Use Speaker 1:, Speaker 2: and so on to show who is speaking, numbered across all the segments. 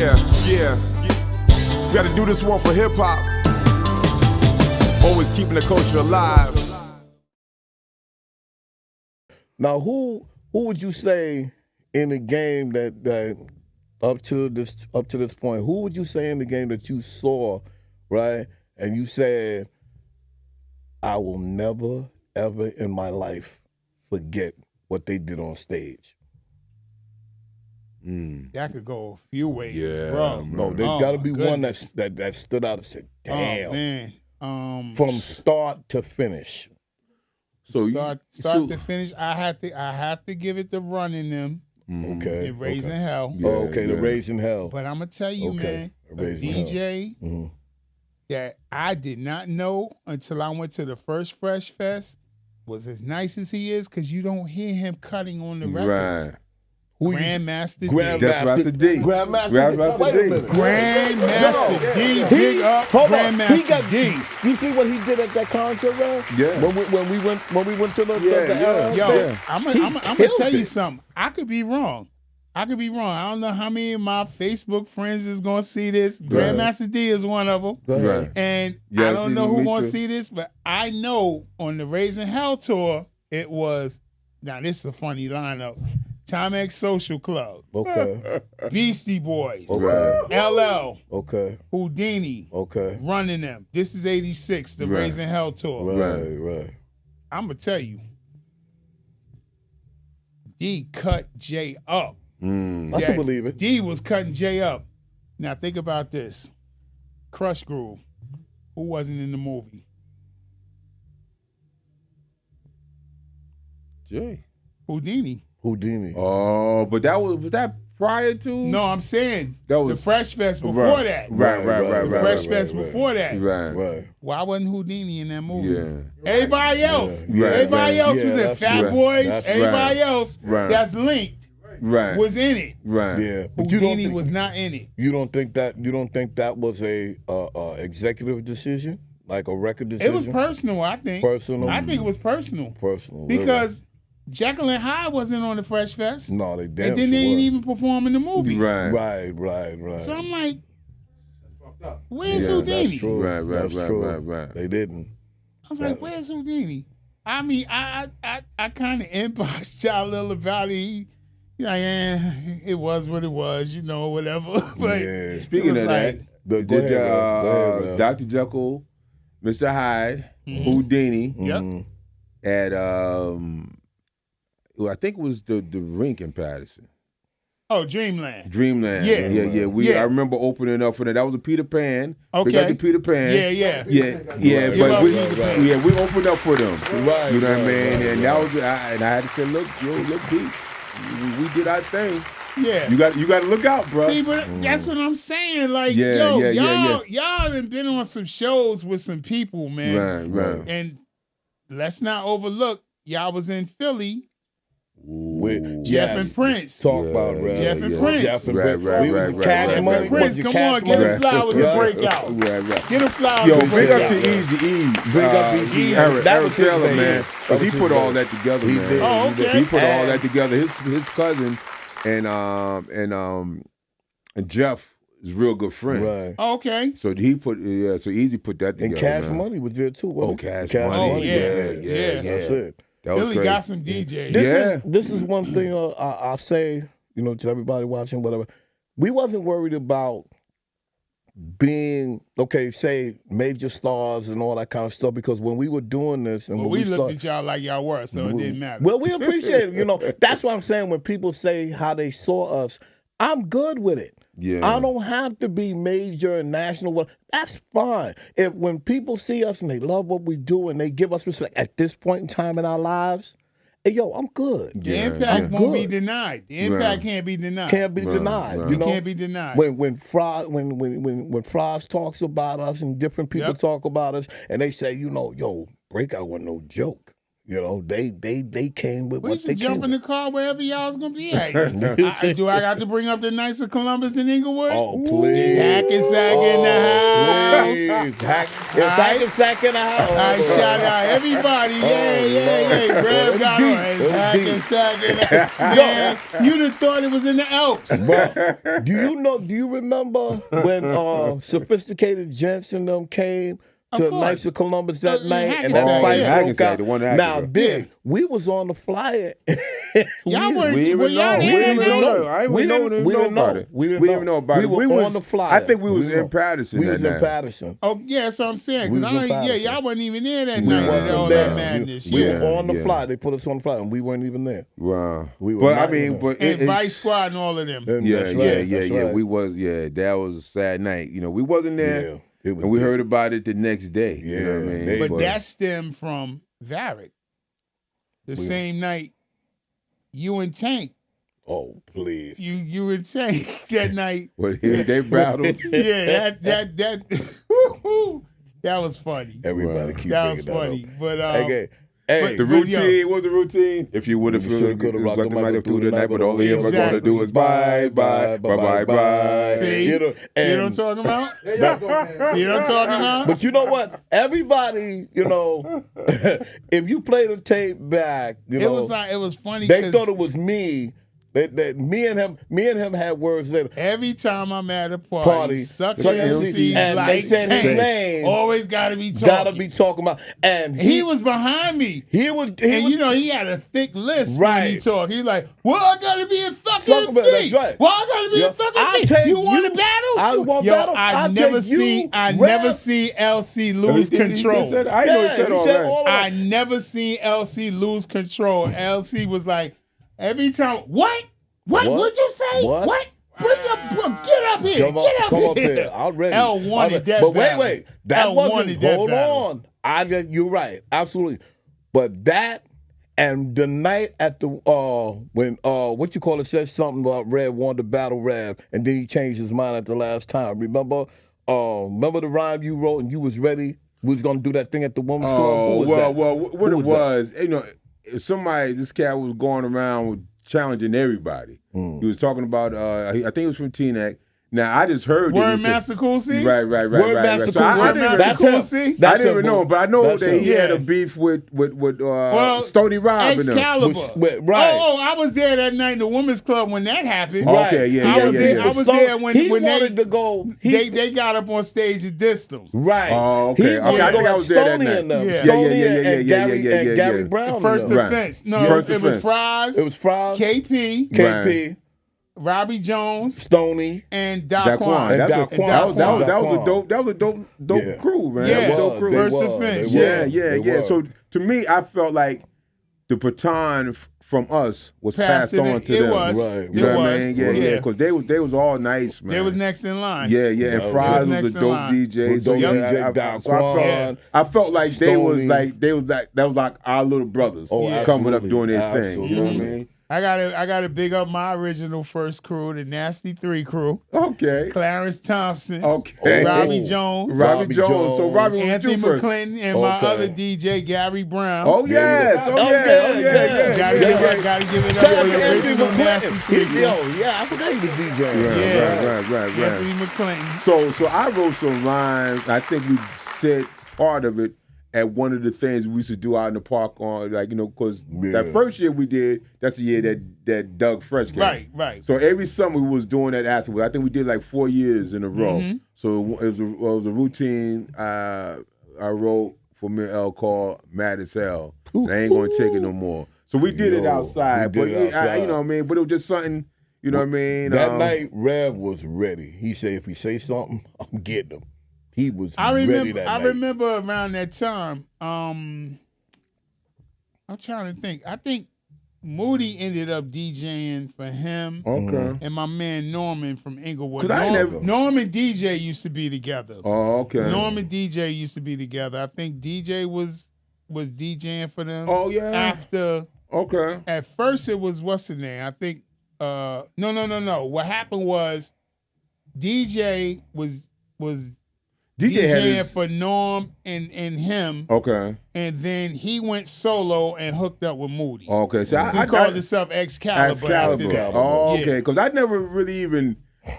Speaker 1: Yeah. We gotta do this one for hip hop. Always keeping the culture alive.
Speaker 2: Now, who would you say in the game that up to this point, who would you say in the game that you saw, right, and you said, I will never ever in my life forget what they did on stage?
Speaker 3: That could go a few ways,
Speaker 4: Yeah,
Speaker 3: bro.
Speaker 2: No, there's got to be one that stood out and said, "Damn!"
Speaker 3: Oh, man.
Speaker 2: From start to finish.
Speaker 4: So
Speaker 3: start to finish, I have to give it the Run in them.
Speaker 2: Okay.
Speaker 3: In Raising Hell.
Speaker 4: Yeah,
Speaker 2: The Raising Hell.
Speaker 3: But I'm gonna tell you, man, a DJ that I did not know until I went to the first Fresh Fest was as nice as he is, because you don't hear him cutting on the records.
Speaker 4: Right.
Speaker 3: Grandmaster D.
Speaker 4: Grandmaster D.
Speaker 3: Grandmaster D. Big up Grandmaster D.
Speaker 2: You see what he did at that concert, bro?
Speaker 4: Yeah.
Speaker 2: When we went to the
Speaker 3: Yo, I'm gonna tell you something. I could be wrong. I don't know how many of my Facebook friends is gonna see this. Grandmaster D is one of them.
Speaker 4: Right.
Speaker 3: And
Speaker 4: Yeah,
Speaker 3: I don't know who's gonna
Speaker 4: too.
Speaker 3: see this, but I know on the Raising Hell tour, it was, now this is a funny lineup, Timex Social Club,
Speaker 2: Okay.
Speaker 3: Beastie Boys,
Speaker 4: Right.
Speaker 3: LL,
Speaker 2: Okay.
Speaker 3: Houdini,
Speaker 2: Okay.
Speaker 3: Running Them. This is 86, the
Speaker 4: Right.
Speaker 3: Raising Hell tour.
Speaker 2: Right.
Speaker 3: I'm gonna tell you, D cut Jay up.
Speaker 2: I can believe it.
Speaker 3: D was cutting Jay up. Now think about this. Crush Groove, who wasn't in the movie?
Speaker 4: Jay.
Speaker 3: Houdini.
Speaker 4: Oh, but was that prior to?
Speaker 3: No, I'm saying
Speaker 4: That was-
Speaker 3: the Fresh Fest before that.
Speaker 4: Right.
Speaker 3: The Fresh Fest before that.
Speaker 4: Right.
Speaker 3: Why wasn't Houdini in that movie?
Speaker 4: Yeah.
Speaker 3: Everybody else.
Speaker 4: Right.
Speaker 3: Everybody else was in
Speaker 2: that's
Speaker 3: Fat
Speaker 4: right.
Speaker 3: Boys.
Speaker 2: That's
Speaker 3: Everybody
Speaker 4: right.
Speaker 3: else
Speaker 4: Right.
Speaker 3: that's linked
Speaker 4: Right.
Speaker 3: was in it.
Speaker 4: Right.
Speaker 2: Yeah. But you don't
Speaker 3: Houdini
Speaker 2: think,
Speaker 3: was not in it.
Speaker 2: you don't think that was a executive decision? Like a record decision?
Speaker 3: It was personal, I think.
Speaker 2: Personal?
Speaker 3: I think it was personal.
Speaker 2: Personal.
Speaker 3: Because Jekyll and Hyde wasn't on the Fresh Fest.
Speaker 2: No, they damn
Speaker 3: And then they
Speaker 2: sure
Speaker 3: ain't
Speaker 2: was.
Speaker 3: even perform in the movie.
Speaker 4: Right.
Speaker 2: Right.
Speaker 3: So I'm like, where's
Speaker 4: Yeah,
Speaker 3: Houdini?
Speaker 2: That's true.
Speaker 4: Right.
Speaker 2: That's true.
Speaker 4: Right.
Speaker 2: They didn't.
Speaker 3: I was like, where's Houdini? I mean, I kind of inboxed y'all a little about it. He like, it was what it was, whatever. But
Speaker 2: Yeah.
Speaker 4: Speaking of
Speaker 3: like,
Speaker 4: that,
Speaker 2: Go ahead, bro.
Speaker 4: Dr. Jekyll, Mr. Hyde, Houdini
Speaker 3: Yep.
Speaker 4: at I think it was the rink in Patterson.
Speaker 3: Oh, Dreamland.
Speaker 4: Dreamland.
Speaker 3: Yeah.
Speaker 4: Yeah. I remember opening up for that. That was a Peter Pan.
Speaker 3: Okay.
Speaker 4: We got the Peter Pan.
Speaker 3: Yeah.
Speaker 4: But we opened up for them.
Speaker 2: Right.
Speaker 4: You know what I mean? And that was I had to say, look, Pete, we did our thing.
Speaker 3: Yeah.
Speaker 4: You got to look out, bro.
Speaker 3: See, but that's what I'm saying. Like,
Speaker 4: Yeah,
Speaker 3: y'all done been on some shows with some people, man.
Speaker 4: Right.
Speaker 3: And let's not overlook, y'all was in Philly.
Speaker 2: With
Speaker 3: Jeff and Prince.
Speaker 2: Talk about it,
Speaker 3: Jeff and Prince.
Speaker 2: Jeff and
Speaker 4: Right,
Speaker 2: Prince.
Speaker 4: right,
Speaker 2: We was
Speaker 4: right,
Speaker 2: Cash
Speaker 4: right,
Speaker 2: Money.
Speaker 4: right,
Speaker 3: Prince,
Speaker 2: Was
Speaker 3: come
Speaker 2: it Cash
Speaker 3: on, get
Speaker 2: Money?
Speaker 3: him flowers and break out.
Speaker 4: Right.
Speaker 3: Get him flowers
Speaker 4: Yo,
Speaker 3: and
Speaker 4: big
Speaker 3: break
Speaker 4: up
Speaker 3: out.
Speaker 4: to Easy E.
Speaker 2: Big up Easy.
Speaker 4: Eric
Speaker 2: That was his
Speaker 4: Taylor,
Speaker 2: baby.
Speaker 4: man.
Speaker 2: That
Speaker 4: Because he
Speaker 2: was
Speaker 4: put
Speaker 2: his
Speaker 4: all
Speaker 2: baby.
Speaker 4: that together,
Speaker 2: He
Speaker 4: man.
Speaker 2: did.
Speaker 3: Oh, okay.
Speaker 4: He put all that together. His cousin and Jeff is a real good friend.
Speaker 2: Right.
Speaker 3: Oh, okay.
Speaker 4: So so Easy put that together.
Speaker 2: And Cash
Speaker 4: man.
Speaker 2: Money was there too.
Speaker 4: Oh,
Speaker 2: wasn't it?
Speaker 4: Cash Money.
Speaker 3: Oh, yeah.
Speaker 2: That's it.
Speaker 4: That was
Speaker 3: Philly
Speaker 4: great.
Speaker 3: got some DJs.
Speaker 2: This is one thing I say, to everybody watching, whatever. We wasn't worried about being, say, major stars and all that kind of stuff, because when we were doing this and
Speaker 3: Well,
Speaker 2: when
Speaker 3: we looked at y'all like y'all were, so it didn't matter.
Speaker 2: Well, we appreciate it. That's what I'm saying. When people say how they saw us, I'm good with it.
Speaker 4: Yeah.
Speaker 2: I don't have to be major and national. That's fine. When people see us and they love what we do and they give us respect at this point in time in our lives, hey, yo, I'm good.
Speaker 3: The impact won't be
Speaker 2: good.
Speaker 3: denied. The impact can't be denied.
Speaker 2: Can't be denied.
Speaker 4: right.
Speaker 2: You know?
Speaker 3: Can't be denied.
Speaker 2: When Frost talks about us and different people talk about us and they say, yo, Breakout wasn't no joke. They came with
Speaker 3: We
Speaker 2: what they
Speaker 3: should jump
Speaker 2: came
Speaker 3: in the
Speaker 2: with.
Speaker 3: car wherever y'all's gonna be at. Do I got to bring up the Knights of Columbus in Inglewood?
Speaker 2: Oh, please.
Speaker 3: Hack and Sack in the house.
Speaker 2: It's Hack in the house.
Speaker 3: All right, shout out everybody. Yeah. Grab got on. It's Hack and Sack in the man. You'd have thought it was in the Alps.
Speaker 2: But do you remember when Sophisticated Gents and them came to Knights of Columbus that night, and that fight broke out?
Speaker 4: The one that
Speaker 2: now, Big, we was on the flyer.
Speaker 3: Y'all weren't.
Speaker 4: We didn't know about it.
Speaker 2: We were on the flyer.
Speaker 4: I think we was in Patterson.
Speaker 2: We was in Patterson.
Speaker 3: Oh yeah, that's what I'm saying.
Speaker 2: We
Speaker 3: Because
Speaker 2: was in Patterson.
Speaker 3: y'all wasn't even there that night. All that madness.
Speaker 2: We were on the flyer. They put us on the flyer, and we weren't even there.
Speaker 4: Wow.
Speaker 2: We were
Speaker 3: and Vice Squad and all of them.
Speaker 2: Yeah.
Speaker 4: We was that was a sad night. You know, we wasn't there.
Speaker 2: Yeah, it was
Speaker 4: and we heard about it the next day.
Speaker 2: Yeah,
Speaker 4: you know what I mean?
Speaker 3: But that stemmed from Varick. The same night, you and Tank.
Speaker 2: Oh, please.
Speaker 3: You and Tank that night.
Speaker 4: Well, they battled.
Speaker 3: that was funny.
Speaker 2: Everybody keep
Speaker 3: that was
Speaker 2: bringing
Speaker 3: funny.
Speaker 2: That up.
Speaker 3: But
Speaker 2: Hey,
Speaker 4: the routine was the routine. If you would have
Speaker 2: could have rocked the mic
Speaker 4: through the night, but all you ever gonna do is bye.
Speaker 3: See, you know what I'm talking about? See what I'm talking about?
Speaker 2: But you know what? Everybody, if you play the tape back,
Speaker 3: it was funny.
Speaker 2: They thought it was me. Me and him had words later.
Speaker 3: Every time I'm at a party, sucking MCs
Speaker 2: and
Speaker 3: like
Speaker 2: they said his name.
Speaker 3: Always gotta be talking
Speaker 2: about. And
Speaker 3: he was behind me. He had a thick list when he talked. He's like, well, I gotta be a fucking MC.
Speaker 2: That's right.
Speaker 3: Well, I gotta be a fucking MC. You want to battle?
Speaker 2: I want battle.
Speaker 3: I never see LC lose control.
Speaker 4: I know he said all that.
Speaker 3: I never seen LC lose control. LC was like, every time, what? What'd you say? What? Bring your get up here. Come up here.
Speaker 2: I'm ready.
Speaker 3: L wanted that.
Speaker 2: But
Speaker 3: battle.
Speaker 2: wait. That
Speaker 3: L
Speaker 2: wasn't. Hold
Speaker 3: on.
Speaker 2: You're right. Absolutely. But that and the night at the when said something about Red wanted to battle Red, and then he changed his mind at the last time. Remember the rhyme you wrote and you was ready? We was gonna do that thing at the women's club.
Speaker 4: This cat was going around challenging everybody. He was talking about, I think it was from T-Neck. Now, I just heard
Speaker 3: Word Master Cool C?
Speaker 4: Right.
Speaker 3: Master
Speaker 4: So I
Speaker 3: Cool C?
Speaker 4: I didn't even know, but I know that he had a beef with Stony Rob.
Speaker 3: Excalibur.
Speaker 2: Right.
Speaker 3: Oh, I was there that night in the women's club when that happened.
Speaker 4: Okay,
Speaker 3: I was there when
Speaker 2: he wanted to go.
Speaker 3: They got up on stage and dissed him.
Speaker 2: Right.
Speaker 4: Oh, okay. I think I was there that night.
Speaker 2: And Gary Brown.
Speaker 3: First offense. No, it was Fries.
Speaker 2: It was Fries.
Speaker 3: KP. Robbie Jones,
Speaker 2: Stony,
Speaker 3: and Daquan.
Speaker 4: That was a dope crew, man.
Speaker 3: Yeah,
Speaker 4: dope crew.
Speaker 3: First offense.
Speaker 4: Yeah. So to me, I felt like the baton from us was passed on to them.
Speaker 2: Right.
Speaker 4: You know what I mean? Yeah. Because they was all nice, man.
Speaker 3: They was next in line.
Speaker 4: Yeah. And Fries was a dope DJ. So I felt like they was like our little brothers coming up doing their thing. You know what I mean?
Speaker 3: I gotta big up my original first crew, the Nasty 3 crew.
Speaker 4: Okay.
Speaker 3: Clarence Thompson.
Speaker 4: Okay.
Speaker 3: Robbie Jones.
Speaker 4: So Robbie was
Speaker 3: Anthony McClinton and my other DJ, Gary Brown.
Speaker 4: Oh yes. Yeah.
Speaker 3: Gotta give it up to the original Nasty 3 crew.
Speaker 2: I forgot he was DJ.
Speaker 4: Right.
Speaker 3: Anthony McClinton.
Speaker 4: So I wrote some rhymes. I think we said part of it at one of the things we used to do out in the park on, because that first year we did, that's the year that Doug Fresh came.
Speaker 3: Right.
Speaker 4: So every summer we was doing that afterwards. I think we did like 4 years in a row. So it was a routine I wrote for me and L called Mad as Hell. I ain't going to take it no more. So we did it outside. You know what I mean? But it was just something, you know what I mean?
Speaker 2: That night, Rev was ready. He said, if he say something, I'm getting him. He was ready that night.
Speaker 3: I remember around that time, I'm trying to think. I think Moody ended up DJing for him and my man Norman from Inglewood. Norm and DJ used to be together.
Speaker 4: Oh, okay.
Speaker 3: Norm and DJ used to be together. I think DJ was DJing for them.
Speaker 4: Oh, yeah.
Speaker 3: After.
Speaker 4: Okay.
Speaker 3: At first it was, what's the name? I think, no. What happened was DJ was DJing for Norm and him.
Speaker 4: Okay.
Speaker 3: And then he went solo and hooked up with Moody.
Speaker 4: Okay. So
Speaker 3: he called himself Excalibur.
Speaker 4: Oh, okay. Because I never really even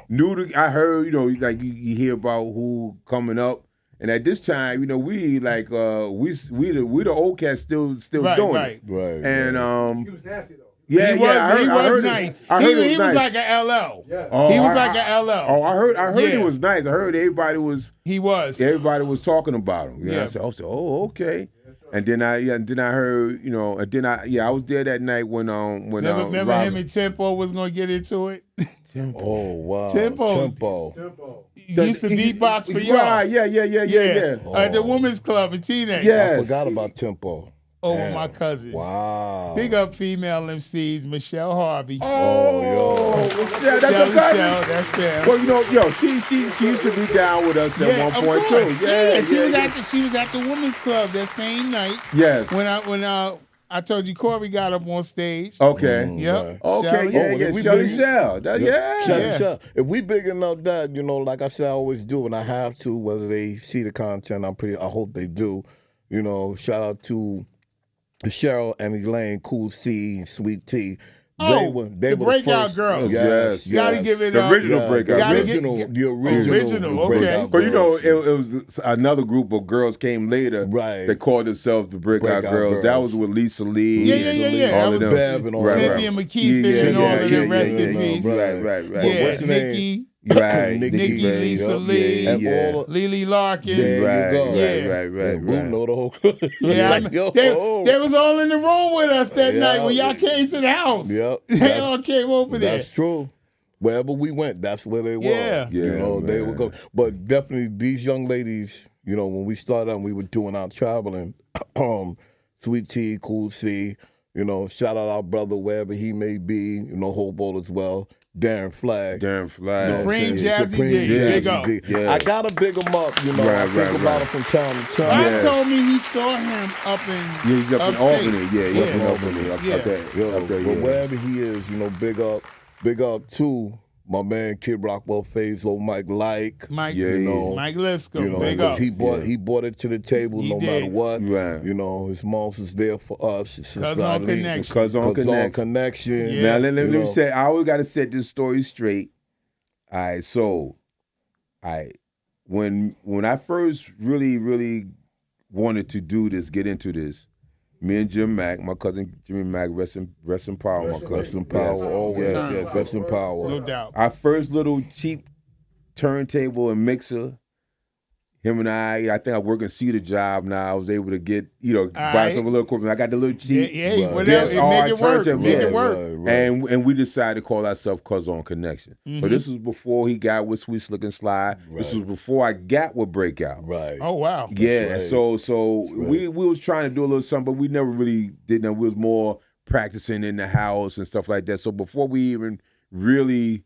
Speaker 4: knew I heard, like you hear about who coming up And at this time, you know, we like we the old cats still doing
Speaker 3: right.
Speaker 4: it.
Speaker 2: Right.
Speaker 4: And
Speaker 5: He was nasty though.
Speaker 4: yeah,
Speaker 3: he
Speaker 4: yeah,
Speaker 3: was nice.
Speaker 4: I heard it
Speaker 3: He
Speaker 4: was
Speaker 3: was
Speaker 4: nice.
Speaker 3: like a LL.
Speaker 5: Yeah.
Speaker 4: Oh,
Speaker 3: He was like a LL.
Speaker 4: Oh, I heard
Speaker 3: Yeah.
Speaker 4: it was nice. I heard everybody was talking about him. You know,
Speaker 3: Yeah.
Speaker 4: I said, oh, okay. And then I heard, you know, and then I was there that night when
Speaker 3: Remember
Speaker 4: Robin-
Speaker 3: him and Tempo was gonna get into it.
Speaker 2: Oh wow.
Speaker 3: Tempo. He used to beatbox for y'all.
Speaker 4: Right, yeah.
Speaker 3: At the women's club in teenage.
Speaker 4: Yeah.
Speaker 2: I forgot about Tempo.
Speaker 3: Over
Speaker 2: Damn.
Speaker 3: my cousin.
Speaker 2: Wow.
Speaker 3: Big up female MCs, Michelle Harvey.
Speaker 4: Oh, Michelle, that's
Speaker 3: Shelly
Speaker 4: a cousin.
Speaker 3: Shell, that's them.
Speaker 4: Well, you know, yo, she used to be down with us at one
Speaker 3: of
Speaker 4: point
Speaker 3: course.
Speaker 4: too.
Speaker 3: She was at the women's club that same night.
Speaker 4: Yes.
Speaker 3: When I told you Corey got up on stage.
Speaker 4: Okay.
Speaker 3: Yep.
Speaker 4: Okay.
Speaker 3: Shelly.
Speaker 4: Yeah.
Speaker 2: we
Speaker 4: Shelly
Speaker 2: big-
Speaker 4: Shell.
Speaker 2: Shut up. If we big enough that, you know, like I said, I always do, and I have to, whether they see the content, I hope they do. You know, shout out to Cheryl and Elaine, Cool C, Sweet Tea.
Speaker 3: The
Speaker 2: were
Speaker 3: Breakout
Speaker 2: first,
Speaker 3: Girls.
Speaker 4: Yes.
Speaker 3: Gotta give it
Speaker 4: The
Speaker 3: up.
Speaker 4: original Breakout.
Speaker 3: Gotta
Speaker 4: Girls.
Speaker 3: get-
Speaker 2: the original,
Speaker 3: okay.
Speaker 2: Breakout
Speaker 4: But you know,
Speaker 2: Girls.
Speaker 4: it was another group of girls came later.
Speaker 2: Right.
Speaker 4: They called themselves the Breakout
Speaker 2: Breakout
Speaker 4: Girls. That
Speaker 2: Girls.
Speaker 4: was with Lisa Lee.
Speaker 3: Yeah.
Speaker 4: All
Speaker 3: That
Speaker 4: of
Speaker 3: was
Speaker 4: them.
Speaker 2: Bev and all
Speaker 4: Right,
Speaker 2: that.
Speaker 3: Cynthia McKeith and all of them, rest in peace.
Speaker 4: Right.
Speaker 3: Yeah,
Speaker 2: What's her name?
Speaker 3: Nikki,
Speaker 4: Right.
Speaker 3: Nikki, Lisa Lee,
Speaker 2: And
Speaker 4: Yeah.
Speaker 2: all
Speaker 3: Lily Larkin.
Speaker 2: There you
Speaker 4: Right,
Speaker 2: go.
Speaker 3: Yeah.
Speaker 2: We know the whole.
Speaker 3: Yeah,
Speaker 2: Like, yo,
Speaker 3: they was all in the room with us that
Speaker 2: Yeah.
Speaker 3: night when y'all came to the house.
Speaker 2: Yep.
Speaker 3: They all came over there.
Speaker 2: That's true. Wherever we went, that's where they were.
Speaker 3: Yeah.
Speaker 2: You
Speaker 4: Yeah,
Speaker 2: know, they
Speaker 4: man.
Speaker 2: would go. But definitely these young ladies, you know, when we started and we were doing our traveling, Sweet Tea, Cool C, you know, shout out our brother wherever he may be, you know, Hobo as well, Darren Flag.
Speaker 4: Damn fly.
Speaker 2: You know what I'm
Speaker 3: Supreme
Speaker 2: saying?
Speaker 3: Jazzy D, big up.
Speaker 2: D.
Speaker 4: Yeah.
Speaker 2: I gotta big him up, you know. I
Speaker 4: Right,
Speaker 2: think
Speaker 4: right,
Speaker 2: about
Speaker 4: right.
Speaker 2: him from time to time.
Speaker 3: Bob
Speaker 4: Yeah.
Speaker 3: told me he saw him up in
Speaker 4: Yeah, he's up in
Speaker 3: upstate.
Speaker 4: Albany. Yeah, he's up in
Speaker 3: Yeah.
Speaker 4: Albany. Up
Speaker 3: Yeah.
Speaker 4: there.
Speaker 2: Yo,
Speaker 4: Up there,
Speaker 2: but
Speaker 4: yeah.
Speaker 2: wherever he is, you know, big up to my man Kid Rockwell Faisal, Mike Like.
Speaker 3: Mike,
Speaker 4: Yeah,
Speaker 2: you know,
Speaker 3: Mike Lipscomb,
Speaker 2: You know,
Speaker 3: big
Speaker 2: 'cause
Speaker 3: up.
Speaker 2: he brought it to the table
Speaker 3: He
Speaker 2: no
Speaker 3: did.
Speaker 2: matter what.
Speaker 4: Right.
Speaker 2: You know, his moms was there for us. It's
Speaker 3: Cuz on Connection.
Speaker 4: Cuz on Connection.
Speaker 2: Connection.
Speaker 3: Yeah.
Speaker 4: Now let
Speaker 2: You
Speaker 4: me
Speaker 2: know.
Speaker 4: say, I always got to set this story straight. All right, so, when I first really wanted to do this, get into this, me and Jim Mack, my cousin Jimmy Mack, rest in power, my cousin.
Speaker 2: Rest in power,
Speaker 4: Yes,
Speaker 2: always.
Speaker 4: yes,
Speaker 2: Yes, rest in power.
Speaker 3: No doubt.
Speaker 4: Our first little cheap turntable and mixer. Him and I think I work in Cedar job now. I was able to get, buy
Speaker 3: right.
Speaker 4: some little equipment. I got the little cheap.
Speaker 3: Yeah,
Speaker 2: Right.
Speaker 3: whatever.
Speaker 4: DSR
Speaker 3: Make it work.
Speaker 4: turntable.
Speaker 3: Make
Speaker 4: Yeah,
Speaker 3: it work.
Speaker 2: Right.
Speaker 4: And we decided to call ourselves Cuz on Connection.
Speaker 3: Mm-hmm.
Speaker 4: But this was before he got with Sweet Slick and Slide. This
Speaker 2: Right.
Speaker 4: was before I got with Breakout.
Speaker 2: Right.
Speaker 3: Oh wow.
Speaker 4: Yeah,
Speaker 2: right.
Speaker 4: so
Speaker 2: right.
Speaker 4: we was trying to do a little something, but we never really did that. We was more practicing in the house and stuff like that. So before we even really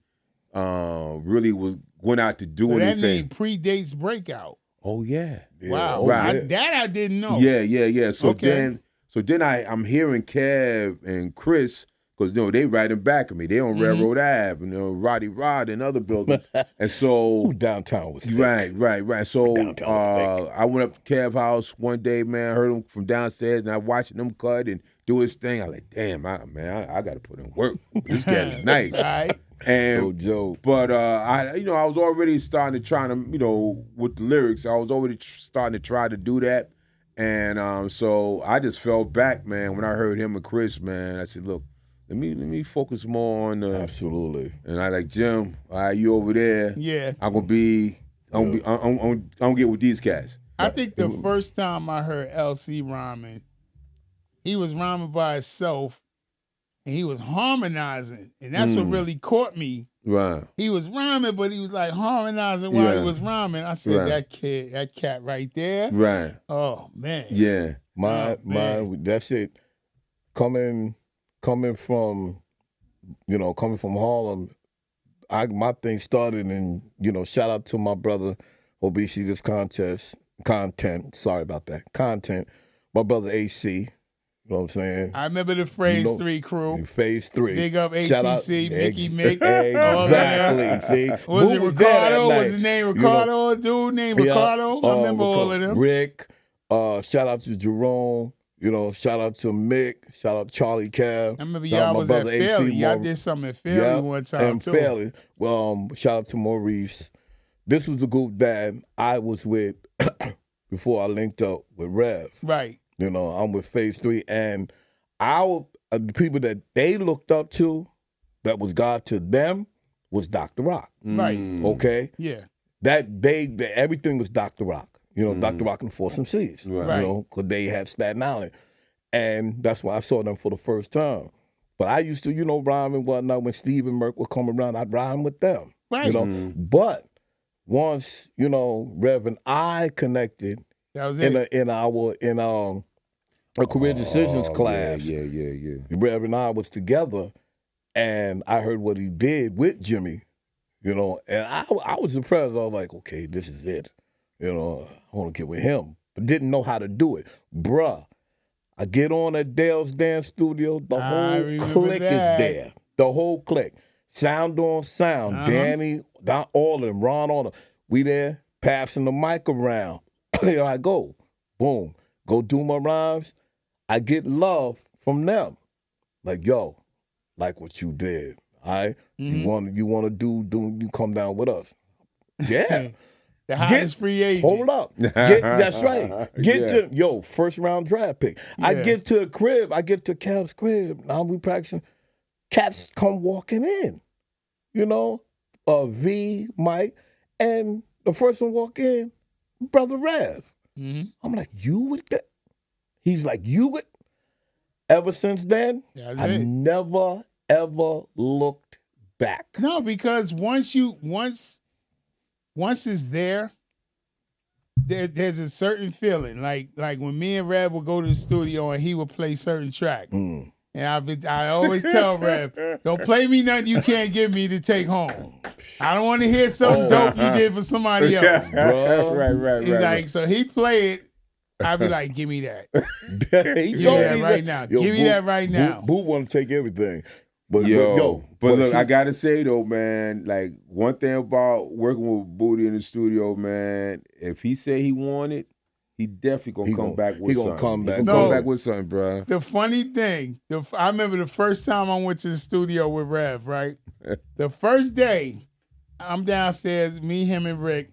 Speaker 4: went out to do
Speaker 3: So that
Speaker 4: anything.
Speaker 3: name predates Breakout.
Speaker 4: Oh yeah.
Speaker 2: Yeah.
Speaker 3: Wow.
Speaker 2: Oh,
Speaker 4: Right.
Speaker 3: That I didn't know.
Speaker 4: Yeah. So
Speaker 3: Okay.
Speaker 4: then I'm hearing Kev and Chris, because they right in back of me. They on
Speaker 3: Mm-hmm.
Speaker 4: Railroad Ave, Roddy Rod and other buildings. And so
Speaker 2: Ooh, downtown was thick.
Speaker 4: Right. So
Speaker 2: Downtown was
Speaker 4: I went up to Kev house one day, man, heard him from downstairs, and I watching him cut and do his thing. I like, damn, I got to put in work. This cat is nice.
Speaker 3: All right.
Speaker 2: Oh,
Speaker 4: And
Speaker 2: Joe.
Speaker 4: but I was already starting to try to, with the lyrics, I was already starting to try to do that. And so I just fell back, man, when I heard him and Chris, man. I said, look, let me focus more on the.
Speaker 2: Absolutely.
Speaker 4: And I like, Jim, all right, you over there.
Speaker 3: Yeah.
Speaker 4: I'm gonna get with these cats.
Speaker 3: I think the first time I heard LC rhyming, he was rhyming by himself and he was harmonizing. And that's what really caught me.
Speaker 4: Right.
Speaker 3: He was rhyming, but he was like harmonizing while
Speaker 4: Yeah.
Speaker 3: he was rhyming. I said,
Speaker 4: Right.
Speaker 3: that cat right there.
Speaker 4: Right.
Speaker 3: Oh man.
Speaker 4: Yeah.
Speaker 3: Oh, man.
Speaker 2: That's it. Coming from Harlem, my thing started in, shout out to my brother, Obesity This Content. Sorry about that. Content. My brother AC. You know what I'm saying?
Speaker 3: I remember the Phase
Speaker 2: You know,
Speaker 3: 3 crew.
Speaker 2: Phase 3.
Speaker 3: Big up
Speaker 2: Shout out-
Speaker 3: ATC, Mickey Mick.
Speaker 2: Exactly. See?
Speaker 3: Was
Speaker 2: Who
Speaker 3: it
Speaker 2: was there that
Speaker 3: Ricardo?
Speaker 2: night?
Speaker 3: Was his name
Speaker 2: You know,
Speaker 3: Ricardo? A dude named Ricardo? I remember all of them.
Speaker 2: Rick. Shout out to Jerome. Shout out to Mick. Shout out Charlie Cav.
Speaker 3: I remember
Speaker 2: Shout out
Speaker 3: y'all
Speaker 2: my
Speaker 3: was at
Speaker 2: brother AC
Speaker 3: Fairleigh. Y'all
Speaker 2: Moore.
Speaker 3: did something at Fairleigh one time
Speaker 2: and
Speaker 3: too.
Speaker 2: Fairleigh. Shout out to Maurice. this was a group that I was with before I linked up with Rev.
Speaker 3: Right.
Speaker 2: You know, I'm with Phase 3, and the people that they looked up to, that was God to them, was Dr. Rock.
Speaker 3: Right.
Speaker 2: Okay?
Speaker 3: Yeah.
Speaker 2: Everything was Dr. Rock. You know, Dr. Rock and Force MCs.
Speaker 3: Right.
Speaker 2: You know, because they had Staten Island. And that's why I saw them for the first time. But I used to, you know, rhyme and whatnot. When Steve and Merck would come around, I'd rhyme with them.
Speaker 3: Right.
Speaker 2: You know, but once, you know, Rev and I connected
Speaker 3: That was it.
Speaker 2: in our career decisions class.
Speaker 4: Yeah.
Speaker 2: Rev and I was together, and I heard what he did with Jimmy, you know, and I was impressed. I was like, okay, this is it. You know, I want to get with him, but didn't know how to do it. Bruh, I get on at Dale's Dance Studio, the whole clique is there. The whole clique. Sound on sound. Danny, all of them, Ron on them. We there, passing the mic around. Here I go. Boom. Go do my rhymes. I get love from them. Like, yo, like what you did. All right? You want to do, you come down with us. Yeah.
Speaker 3: The highest free agent.
Speaker 2: Hold up. That's right. First round draft pick. I get to the crib. I get to Cav's crib. Now we practicing. Cats come walking in. You know? V, Mike. And the first one walk in, Brother Rev. I'm like, you with that? He's like, you with? Ever since then, I never, ever looked back.
Speaker 3: No, because once it's there's a certain feeling. Like when me and Rev would go to the studio and he would play certain tracks. And I always tell Rev, don't play me nothing you can't give me to take home. I don't want to hear something dope you did for somebody else.
Speaker 4: Right.
Speaker 3: He's like, so he play it. I'd be like, give me that.
Speaker 2: Give
Speaker 3: me that right now. Give me that right now.
Speaker 2: Boo want to take everything. But
Speaker 4: look, I gotta say though, man, like one thing about working with Booty in the studio, man, if he say he want it, he definitely gonna come back with something.
Speaker 2: Come back.
Speaker 4: Come back with something, bro.
Speaker 3: The funny thing, I remember the first time I went to the studio with Rev, right? The first day, I'm downstairs, me, him, and Rick.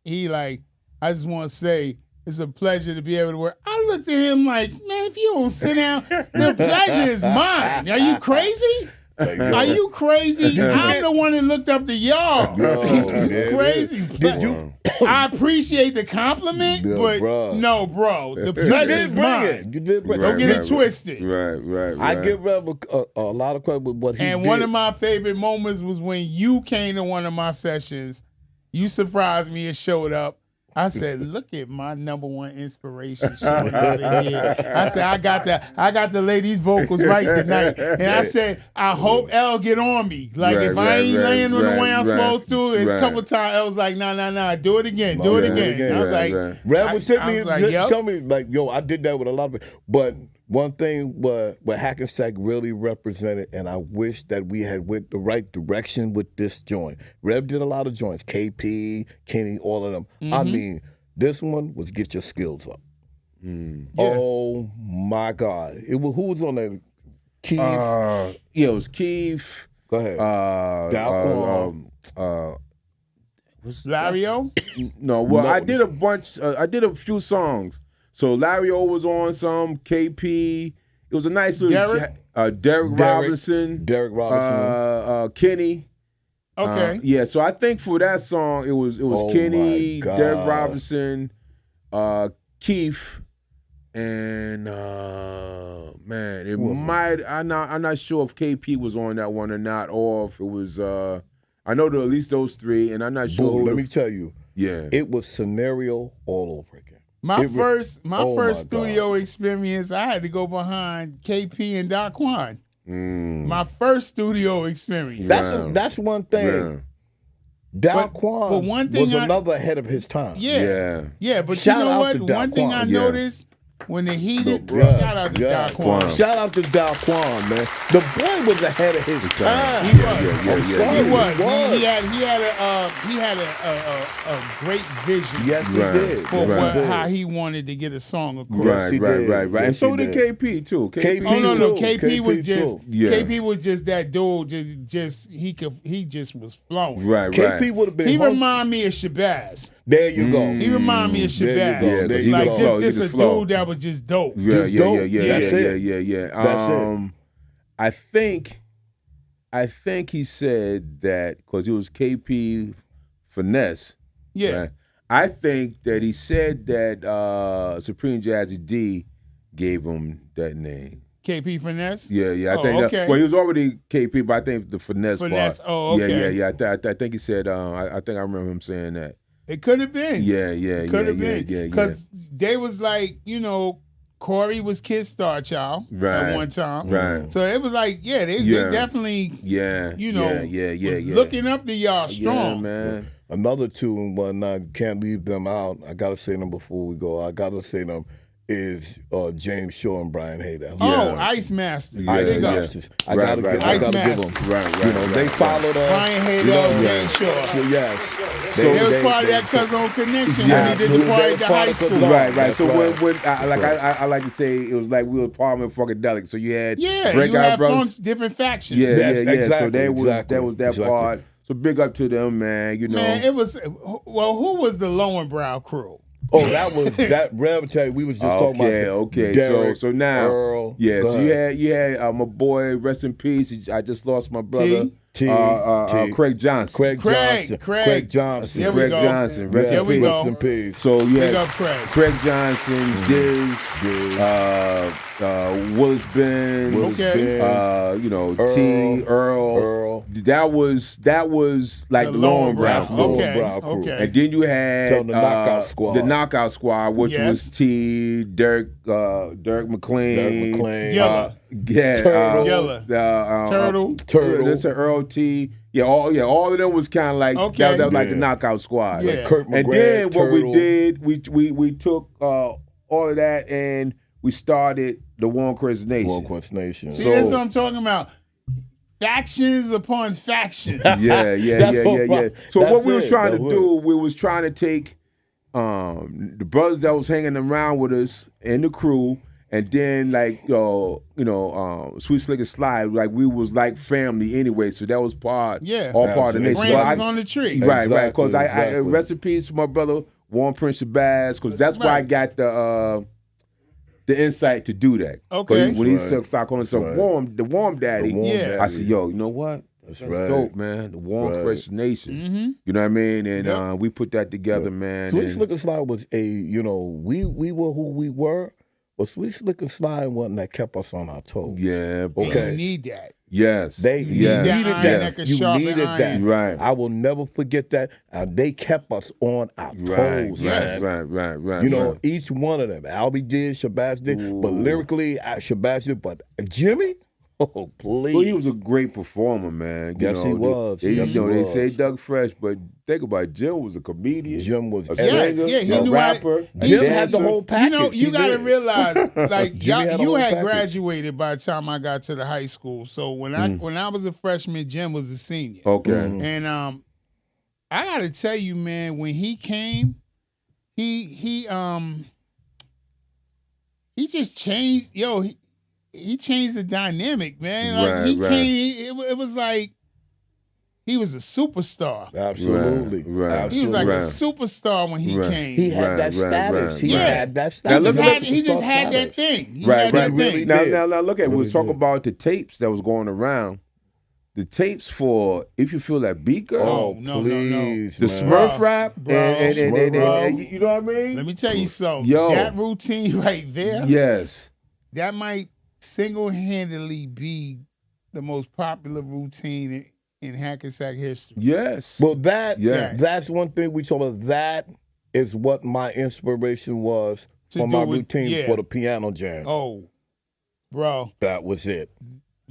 Speaker 3: He like, I just want to say, it's a pleasure to be able to work. I looked at him like, man, if you don't sit down, the pleasure is mine. Are you crazy? Are you crazy? I'm the one that looked up to y'all. Crazy.
Speaker 2: Did you?
Speaker 3: I appreciate the compliment, but no, bro. The pleasure is mine.
Speaker 2: You did bring it.
Speaker 3: Don't get it twisted.
Speaker 4: Right.
Speaker 2: I give Rev a lot of credit with what he did.
Speaker 3: And one of my favorite moments was when you came to one of my sessions. You surprised me and showed up. I said, look at my number one inspiration showing up in here. I said, I got to lay these vocals right tonight. And I said, I hope L get on me. Like if I ain't laying on the way I'm supposed to, a couple of times L was like, nah, do it again. I was like,
Speaker 2: Rev would sit me and tell me like, yo, I did that with a lot of it. But one thing what Hackensack really represented, and I wish that we had went the right direction with this joint. Rev did a lot of joints, KP, Kenny, all of them. I mean, this one was get your skills up. Oh my God! Who was on that? Keith.
Speaker 4: It was Keith.
Speaker 2: Go ahead.
Speaker 3: Lario?
Speaker 4: No, I did a bunch. I did a few songs. So Lario was on some, KP. It was a nice little Derek Robinson. Kenny.
Speaker 3: Okay.
Speaker 4: So I think for that song it was Kenny, Derek Robinson, Keith, and man, it might. I'm not sure if KP was on that one or not, or if it was. I know at least those three, and I'm not sure.
Speaker 2: Let me tell you.
Speaker 4: Yeah,
Speaker 2: it was scenario all over again.
Speaker 3: My first studio experience, I had to go behind KP and Daquan. My first studio experience.
Speaker 2: That's one thing. Daquan was another ahead of his time.
Speaker 3: Yeah. But
Speaker 2: Shout
Speaker 3: you know
Speaker 2: out
Speaker 3: what?
Speaker 2: to
Speaker 3: One thing I noticed, when the heated.
Speaker 2: bruh.
Speaker 3: Shout out to
Speaker 2: Yeah.
Speaker 3: Daquan.
Speaker 2: Shout out to Daquan, man. The boy was ahead of his time.
Speaker 3: He was.
Speaker 2: I'm
Speaker 3: He
Speaker 2: sorry,
Speaker 3: was. He had a great vision.
Speaker 2: Yes, he
Speaker 4: Right.
Speaker 2: did.
Speaker 3: For
Speaker 2: Yes, he did.
Speaker 3: how he wanted to get a song across.
Speaker 4: Right,
Speaker 2: he
Speaker 4: right,
Speaker 2: did.
Speaker 4: right, right.
Speaker 2: Yes,
Speaker 4: And so
Speaker 2: he
Speaker 4: did
Speaker 2: did.
Speaker 4: KP too.
Speaker 2: KP
Speaker 3: Oh no,
Speaker 2: too.
Speaker 3: KP was
Speaker 2: KP
Speaker 3: just
Speaker 2: too.
Speaker 4: Yeah.
Speaker 3: KP was just that dude. He just was flowing.
Speaker 4: Right,
Speaker 2: KP
Speaker 4: right.
Speaker 2: would have been.
Speaker 3: He
Speaker 2: hung-
Speaker 3: remind me of Shabazz.
Speaker 2: There you go.
Speaker 3: He remind me of
Speaker 2: There you
Speaker 3: Shabazz.
Speaker 2: go.
Speaker 4: Yeah, 'cause he
Speaker 3: Like
Speaker 4: could flow, he
Speaker 3: just
Speaker 4: could
Speaker 3: a
Speaker 4: flow.
Speaker 3: dude that was just dope.
Speaker 4: Yeah,
Speaker 2: Just
Speaker 4: yeah,
Speaker 2: dope.
Speaker 4: yeah, yeah,
Speaker 2: That's
Speaker 4: yeah,
Speaker 2: it.
Speaker 4: yeah.
Speaker 2: That's it.
Speaker 4: I think he said that because it was KP Finesse.
Speaker 3: Yeah.
Speaker 4: Right? I think that he said that Supreme Jazzy D gave him that name.
Speaker 3: KP Finesse.
Speaker 4: Yeah, yeah. I
Speaker 3: Oh,
Speaker 4: think that,
Speaker 3: okay.
Speaker 4: well, he was already KP, but I think the finesse
Speaker 3: Finesse,
Speaker 4: part.
Speaker 3: oh, okay.
Speaker 4: Yeah. I think he said. I think I remember him saying that.
Speaker 3: It could have been.
Speaker 4: Yeah.
Speaker 3: Could have been.
Speaker 4: Yeah.
Speaker 3: Because they was like, Corey was Kid Star Child
Speaker 4: Right.
Speaker 3: at one time.
Speaker 4: Right.
Speaker 3: So it was like, they
Speaker 4: Yeah.
Speaker 3: definitely,
Speaker 4: Yeah.
Speaker 3: was
Speaker 4: Yeah.
Speaker 3: looking up to y'all strong.
Speaker 4: Yeah, man.
Speaker 2: Another two and whatnot, can't leave them out. I gotta say them before we go. I gotta say them is James Shaw and Brian Hayden.
Speaker 3: Oh,
Speaker 4: Yeah.
Speaker 3: Ice Master.
Speaker 4: Yeah,
Speaker 2: Ice
Speaker 3: Big up.
Speaker 2: Masters. I
Speaker 4: Right,
Speaker 2: gotta
Speaker 4: right,
Speaker 2: give,
Speaker 4: right.
Speaker 2: I gotta
Speaker 3: Ice
Speaker 2: give
Speaker 3: Master.
Speaker 2: them.
Speaker 4: Right.
Speaker 2: You know, they followed us.
Speaker 3: Brian Hayden,
Speaker 2: You know,
Speaker 3: James Shaw.
Speaker 2: Yes.
Speaker 3: They was part of that Cousin Connection when he did the party at the high school.
Speaker 4: Right.
Speaker 2: That's
Speaker 4: So
Speaker 2: right.
Speaker 4: when I like to say it was like we were Parliament Funkadelic. So you had
Speaker 3: Yeah,
Speaker 4: Breakout
Speaker 3: you had
Speaker 4: Brothers.
Speaker 3: different factions.
Speaker 4: Yeah. So
Speaker 2: Exactly,
Speaker 4: that was
Speaker 2: exactly.
Speaker 4: that part. So big up to them, man. You know.
Speaker 3: Man, it was, who was the Lowenbrow crew?
Speaker 2: Oh, that was that Rev tell you, we was just talking about.
Speaker 4: Okay.
Speaker 2: Derek,
Speaker 4: So now,
Speaker 2: Earl,
Speaker 4: yeah.
Speaker 2: go
Speaker 4: So
Speaker 2: ahead.
Speaker 4: you had my boy, rest in peace. I just lost my brother,
Speaker 2: T.
Speaker 4: Craig Johnson.
Speaker 2: Craig Johnson.
Speaker 3: Craig.
Speaker 2: Johnson.
Speaker 3: There we
Speaker 4: Craig
Speaker 3: go.
Speaker 4: Johnson. Rest
Speaker 3: There
Speaker 4: in
Speaker 3: we
Speaker 4: peace.
Speaker 3: go.
Speaker 2: Rest in peace.
Speaker 4: So you
Speaker 3: Big
Speaker 4: had
Speaker 3: up Craig.
Speaker 4: Craig Johnson, Willis Ben,
Speaker 3: Okay.
Speaker 4: T. Earl. That was like the Lowenbrow crew.
Speaker 3: Okay.
Speaker 4: And then you had
Speaker 2: So the Knockout Squad.
Speaker 4: the Knockout Squad, which
Speaker 3: Yes.
Speaker 4: was T. Derek McLean,
Speaker 2: Derek McLean.
Speaker 3: Yella.
Speaker 2: Turtle.
Speaker 3: Yella. Turtle.
Speaker 2: Turtle.
Speaker 4: That's an Earl T. All of them was kind of like
Speaker 3: Okay.
Speaker 4: that was like
Speaker 2: Yeah.
Speaker 4: the Knockout Squad.
Speaker 3: Yeah.
Speaker 2: Kurt
Speaker 4: And
Speaker 2: McGrath,
Speaker 4: then what
Speaker 2: Turtle.
Speaker 4: we did, we took all of that and we started the One Chris Nation.
Speaker 2: One Quest Nation.
Speaker 3: See, that's what I'm talking about. Factions upon factions.
Speaker 4: Yeah. So
Speaker 2: That's
Speaker 4: what we was
Speaker 2: it.
Speaker 4: trying to
Speaker 2: That's
Speaker 4: do, we was trying to take the brothers that was hanging around with us and the crew, and then Sweet Slick and Slide, like we was like family anyway. So that was part of the nation.
Speaker 3: Branches on the tree.
Speaker 4: Right. Because
Speaker 2: Exactly,
Speaker 4: I
Speaker 2: exactly.
Speaker 4: recipes for my brother Warren Prince Shabazz, because that's why I
Speaker 3: Right.
Speaker 4: got the insight to do that. 'Cause
Speaker 3: Okay.
Speaker 4: when he
Speaker 2: Right.
Speaker 4: started calling himself
Speaker 2: Right.
Speaker 4: the Warm Daddy,
Speaker 2: The Warm
Speaker 3: Yeah.
Speaker 2: Daddy.
Speaker 4: I said, yo, you know what?
Speaker 2: That's
Speaker 4: That's
Speaker 2: right.
Speaker 4: dope, man. The Warm
Speaker 2: Right.
Speaker 4: Chris Nation.
Speaker 3: Mm-hmm.
Speaker 4: You know what I mean? And
Speaker 3: Yep.
Speaker 4: we put that together, man.
Speaker 2: Sweet
Speaker 4: and-
Speaker 2: Slick and Slide was we were who we were, but Sweet Slick and Slide wasn't that kept us on our toes.
Speaker 4: Yeah.
Speaker 3: And
Speaker 2: Okay.
Speaker 3: you need that.
Speaker 4: Yes.
Speaker 2: They
Speaker 3: You
Speaker 2: needed
Speaker 3: need that iron
Speaker 2: that.
Speaker 3: that can
Speaker 2: You
Speaker 3: sharpen
Speaker 2: needed
Speaker 3: iron.
Speaker 2: that.
Speaker 4: Right.
Speaker 2: I will never forget that. They kept us on our toes, man.
Speaker 4: Right.
Speaker 2: You know, each one of them. Albie did, Shabazz did, but
Speaker 4: Ooh.
Speaker 2: lyrically, Shabazz did. But Jimmy, oh please.
Speaker 4: Well, he was a great performer, man. You
Speaker 2: Yes,
Speaker 4: know,
Speaker 2: he was.
Speaker 4: They,
Speaker 2: Yes, he
Speaker 4: they
Speaker 2: was.
Speaker 4: say Doug Fresh, but think about it. Jim was a comedian.
Speaker 2: Jim was
Speaker 4: a
Speaker 2: everything.
Speaker 4: singer,
Speaker 3: he
Speaker 4: a
Speaker 3: knew
Speaker 4: rapper. a
Speaker 2: Jim had the
Speaker 4: dancer.
Speaker 2: whole package.
Speaker 3: You
Speaker 2: He
Speaker 3: got to
Speaker 2: did.
Speaker 3: realize, like
Speaker 2: Jimmy had a
Speaker 3: you
Speaker 2: whole
Speaker 3: had
Speaker 2: package.
Speaker 3: graduated by the time I got to the high school. So when I was a freshman, Jim was a senior.
Speaker 4: Okay.
Speaker 2: Mm.
Speaker 3: And I got to tell you, man, when he came, he just changed. He changed the dynamic, man. Like he
Speaker 4: Right.
Speaker 3: came. It was like he was a superstar.
Speaker 2: Absolutely.
Speaker 4: Right.
Speaker 3: He was like a
Speaker 4: Right.
Speaker 3: superstar when he
Speaker 4: Right.
Speaker 3: came.
Speaker 2: He had that
Speaker 4: Right,
Speaker 2: status.
Speaker 4: right,
Speaker 2: He
Speaker 3: right.
Speaker 2: had that
Speaker 4: Now,
Speaker 2: status.
Speaker 4: look
Speaker 3: he just had that
Speaker 2: status.
Speaker 3: thing. He
Speaker 4: Right,
Speaker 3: had
Speaker 4: right.
Speaker 3: that
Speaker 2: Really
Speaker 3: thing.
Speaker 2: did.
Speaker 4: Now, look at.
Speaker 2: Really
Speaker 4: Let's talk
Speaker 2: did.
Speaker 4: about the tapes that was going around. The tapes for If You Feel That Beat, Girl.
Speaker 3: Oh, no.
Speaker 2: please,
Speaker 4: The
Speaker 2: man.
Speaker 4: Smurf rap,
Speaker 3: Bro,
Speaker 4: and
Speaker 2: Smurf.
Speaker 4: you know what I mean?
Speaker 3: Let me tell you something.
Speaker 4: Yo.
Speaker 3: That routine right there,
Speaker 4: Yes.
Speaker 3: that might single-handedly be the most popular routine in Hackensack history.
Speaker 4: Yes.
Speaker 2: Well,
Speaker 4: Yeah.
Speaker 2: that's one thing we talk about. That is what my inspiration was
Speaker 3: To
Speaker 2: for
Speaker 3: do
Speaker 2: my
Speaker 3: with-
Speaker 2: routine
Speaker 3: yeah.
Speaker 2: for the piano jam.
Speaker 3: Oh, bro,
Speaker 2: That was it.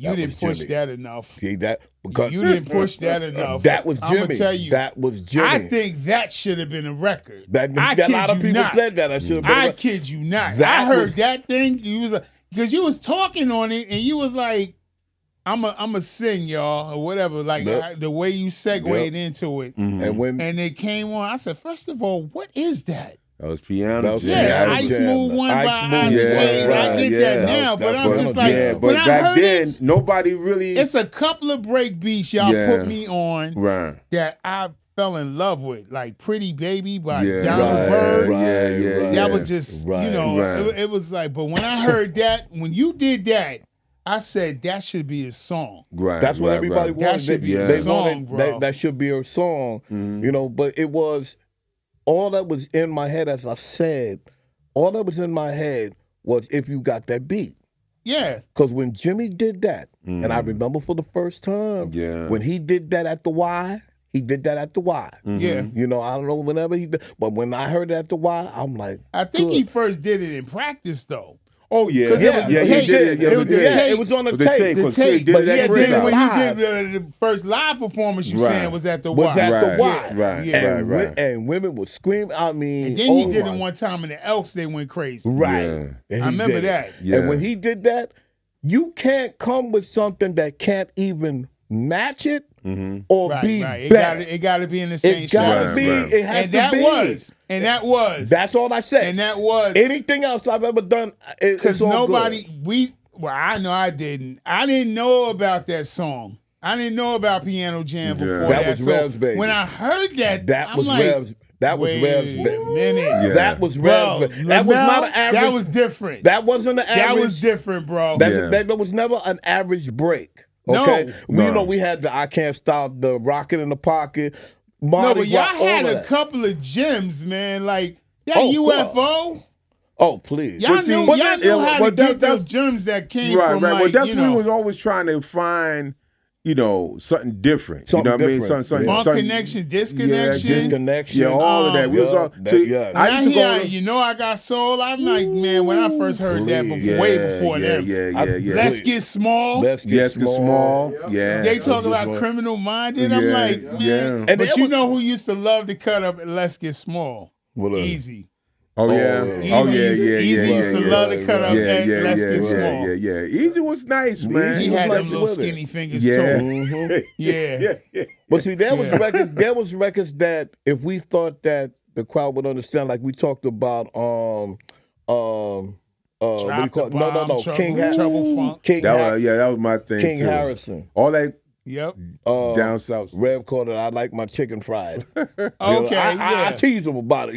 Speaker 3: You didn't push that enough.
Speaker 2: See that? Because
Speaker 3: you didn't push that enough.
Speaker 2: That was Jimmy.
Speaker 3: I'm gonna tell you,
Speaker 2: that was Jimmy.
Speaker 3: I think that should have been a record.
Speaker 2: A lot of people said that. I should have been.
Speaker 3: I kid you not. I heard that thing. Because you was talking on it, and you was like, "I'm a sing, y'all," or whatever. Like the way you segued into it, and it came on. I said, first of all, what is that?
Speaker 4: That was piano.
Speaker 3: Ice Smooth one by Isaac Hayes. I get that now, but I'm just like,
Speaker 4: but back then, nobody really.
Speaker 3: It's a couple of break beats y'all put me on that I fell in love with, like "Pretty Baby" by Donald Byrd. That was just, it was like. But when I heard that, when you did that, I said that should be a song.
Speaker 2: That's what everybody wanted.
Speaker 3: That should be a song, bro.
Speaker 2: That should be a song, But it was. All that was in my head, as I said, all that was in my head was if you got that beat.
Speaker 3: Yeah.
Speaker 2: Because when Jimmy did that, and I remember for the first time, when he did that at the Y, he did that at the Y.
Speaker 3: Yeah.
Speaker 2: I don't know whenever he did, but when I heard it at the Y, I'm like,
Speaker 3: I think he first did it in practice, though.
Speaker 4: Oh yeah,
Speaker 3: he did it.
Speaker 2: It was on the tape.
Speaker 3: The tape. But then when you did the first live performance, you saying was at the Y.
Speaker 2: Was at the Y.
Speaker 4: Right.
Speaker 2: And women would scream. I mean,
Speaker 3: and then he did it one time in the Elks. They went crazy.
Speaker 2: Right.
Speaker 3: I remember that.
Speaker 2: Yeah. And when he did that, you can't come with something that can't even match it or be better.
Speaker 3: It got to be in the same
Speaker 2: shot. It got to be. It has to be.
Speaker 3: And that was.
Speaker 2: That's all I said.
Speaker 3: And that was.
Speaker 2: Anything else I've ever done, because
Speaker 3: nobody, I know I didn't. I didn't know about that song. I didn't know about Piano Jam before that.
Speaker 2: That was Rev's baby.
Speaker 3: When I heard that,
Speaker 2: that was Rev's. That was Rev's baby. That was Rev's baby. That was not an average.
Speaker 3: That was different.
Speaker 2: That wasn't an average.
Speaker 3: That was different, bro.
Speaker 2: That was never an average break. Okay, we had the I Can't Stop, the Rocket in the Pocket.
Speaker 3: But y'all had a couple of gems, man. Like that UFO.
Speaker 2: Oh, please.
Speaker 3: Y'all knew how to get those gems that came from.
Speaker 4: Right. Well, that's what we was always trying to find. Something different.
Speaker 2: Something different.
Speaker 3: Funk Connection, Disconnection.
Speaker 2: Disconnection.
Speaker 4: All of that. We was all.
Speaker 3: I got soul. I'm like, man, when I first heard that, way before that.
Speaker 4: Yeah.
Speaker 3: Let's Get Small.
Speaker 4: Let's Get Small. Yeah.
Speaker 3: They talk about Criminal Minded. I'm like, man. But you know who used to love to cut up Let's Get Small? Easy. Easy used to love to cut up that Let's Get Small.
Speaker 4: Yeah. Easy was nice, man.
Speaker 3: He had them little skinny fingers too. Yeah.
Speaker 2: But see, there was records that if we thought that the crowd would understand, like we talked about what do you call it? No.
Speaker 3: Trouble Funk.
Speaker 4: That was my thing.
Speaker 2: King
Speaker 4: too.
Speaker 2: Harrison.
Speaker 4: All that.
Speaker 3: Yep.
Speaker 4: Down south.
Speaker 2: Rev called it, I like my chicken fried.
Speaker 3: I
Speaker 2: tease him about it,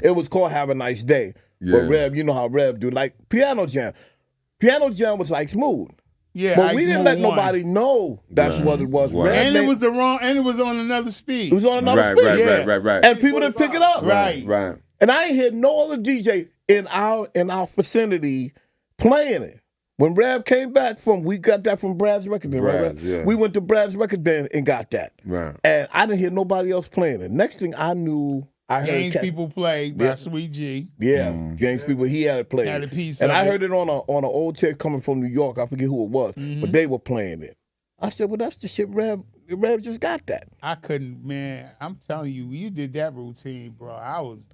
Speaker 2: It was called Have a Nice Day. But Rev, you know how Rev do. Like Piano Jam. Piano Jam was like smooth.
Speaker 3: Yeah,
Speaker 2: but we didn't let nobody know that's what it was.
Speaker 4: Right.
Speaker 3: And it was and it was on another speed.
Speaker 2: It was on another speed.
Speaker 4: Right.
Speaker 2: And people didn't pick it up.
Speaker 3: Right.
Speaker 2: And I ain't hear no other DJ in our vicinity playing it. When Rev came back we got that from Brad's record den, right? We went to Brad's record den and got that.
Speaker 4: Right.
Speaker 2: And I didn't hear nobody else playing it. Next thing I knew, I heard
Speaker 3: James People played by Sweet G.
Speaker 2: Yeah, James People, he had it played.
Speaker 3: Had a piece
Speaker 2: and
Speaker 3: of
Speaker 2: I heard it on an old tape coming from New York. I forget who it was, but they were playing it. I said, well, that's the shit Rev just got that.
Speaker 3: I couldn't, man. I'm telling you, you did that routine, bro.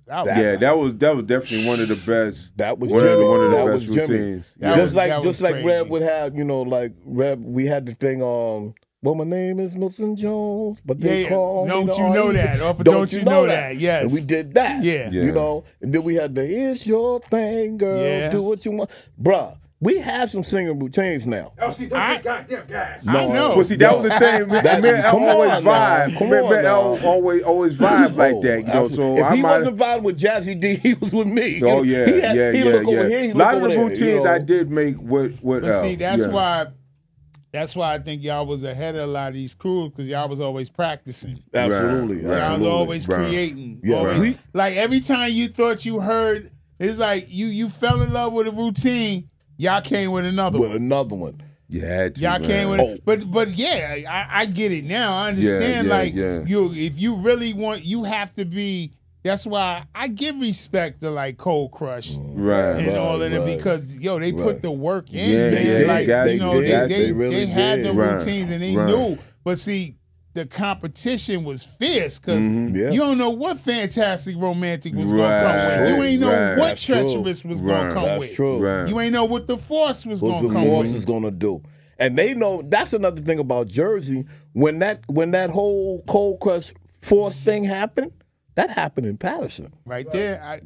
Speaker 4: That was definitely one of the best.
Speaker 2: That was
Speaker 4: one
Speaker 2: Jimmy.
Speaker 4: of the best routines.
Speaker 2: Just like Rev would have, like Rev. We had the thing on. Well, my name is Milton Jones, but they call me.
Speaker 3: Don't you know that? Don't you know that? Yes.
Speaker 2: And we did that.
Speaker 3: Yeah.
Speaker 2: And then we had the "It's Your Thing, Girl, Do What You Want," bruh. We have some singing routines now.
Speaker 5: LC, don't be goddamn guys.
Speaker 3: I know.
Speaker 4: Well, see, that was the thing. Me and L always vibe. Me and L always vibe like that. So
Speaker 2: if he wasn't vibing with Jazzy D, he was with me.
Speaker 4: Oh yeah.
Speaker 2: He look over here.
Speaker 4: A lot of the routines I did make with L.
Speaker 3: See, that's why I think y'all was ahead of a lot of these crews, because y'all was always practicing.
Speaker 2: Absolutely.
Speaker 3: Y'all was always creating.
Speaker 2: Yeah.
Speaker 3: Like every time you thought you heard, it's like you fell in love with a routine. Y'all came with another one.
Speaker 4: Yeah,
Speaker 3: y'all came with it. But yeah, I get it now. I understand. You if you really want, you have to be That's why I give respect to like Cold Crush
Speaker 4: Right.
Speaker 3: and all of it
Speaker 2: right.
Speaker 3: because they put the work in,
Speaker 4: Yeah,
Speaker 3: man.
Speaker 4: yeah,
Speaker 3: Like
Speaker 4: they
Speaker 3: you know,
Speaker 4: did.
Speaker 3: they
Speaker 2: really
Speaker 3: had
Speaker 2: did.
Speaker 3: the
Speaker 4: Right,
Speaker 3: routines and they
Speaker 4: right.
Speaker 3: knew. But see, the competition was fierce because
Speaker 2: Yeah.
Speaker 3: you don't know what Fantastic Romantic was
Speaker 4: Right,
Speaker 3: gonna come with. You ain't know
Speaker 4: right.
Speaker 3: what
Speaker 2: That's true.
Speaker 3: Treacherous was gonna
Speaker 4: Right.
Speaker 3: come
Speaker 2: That's
Speaker 3: with.
Speaker 2: true.
Speaker 4: Right.
Speaker 3: You ain't know what the Force was
Speaker 2: What
Speaker 3: gonna
Speaker 2: the
Speaker 3: come
Speaker 2: Force
Speaker 3: with.
Speaker 2: is gonna do. And they know that's another thing about Jersey. When that whole Cold Crush Force thing happened, that happened in Patterson.
Speaker 3: Right there.
Speaker 4: Right.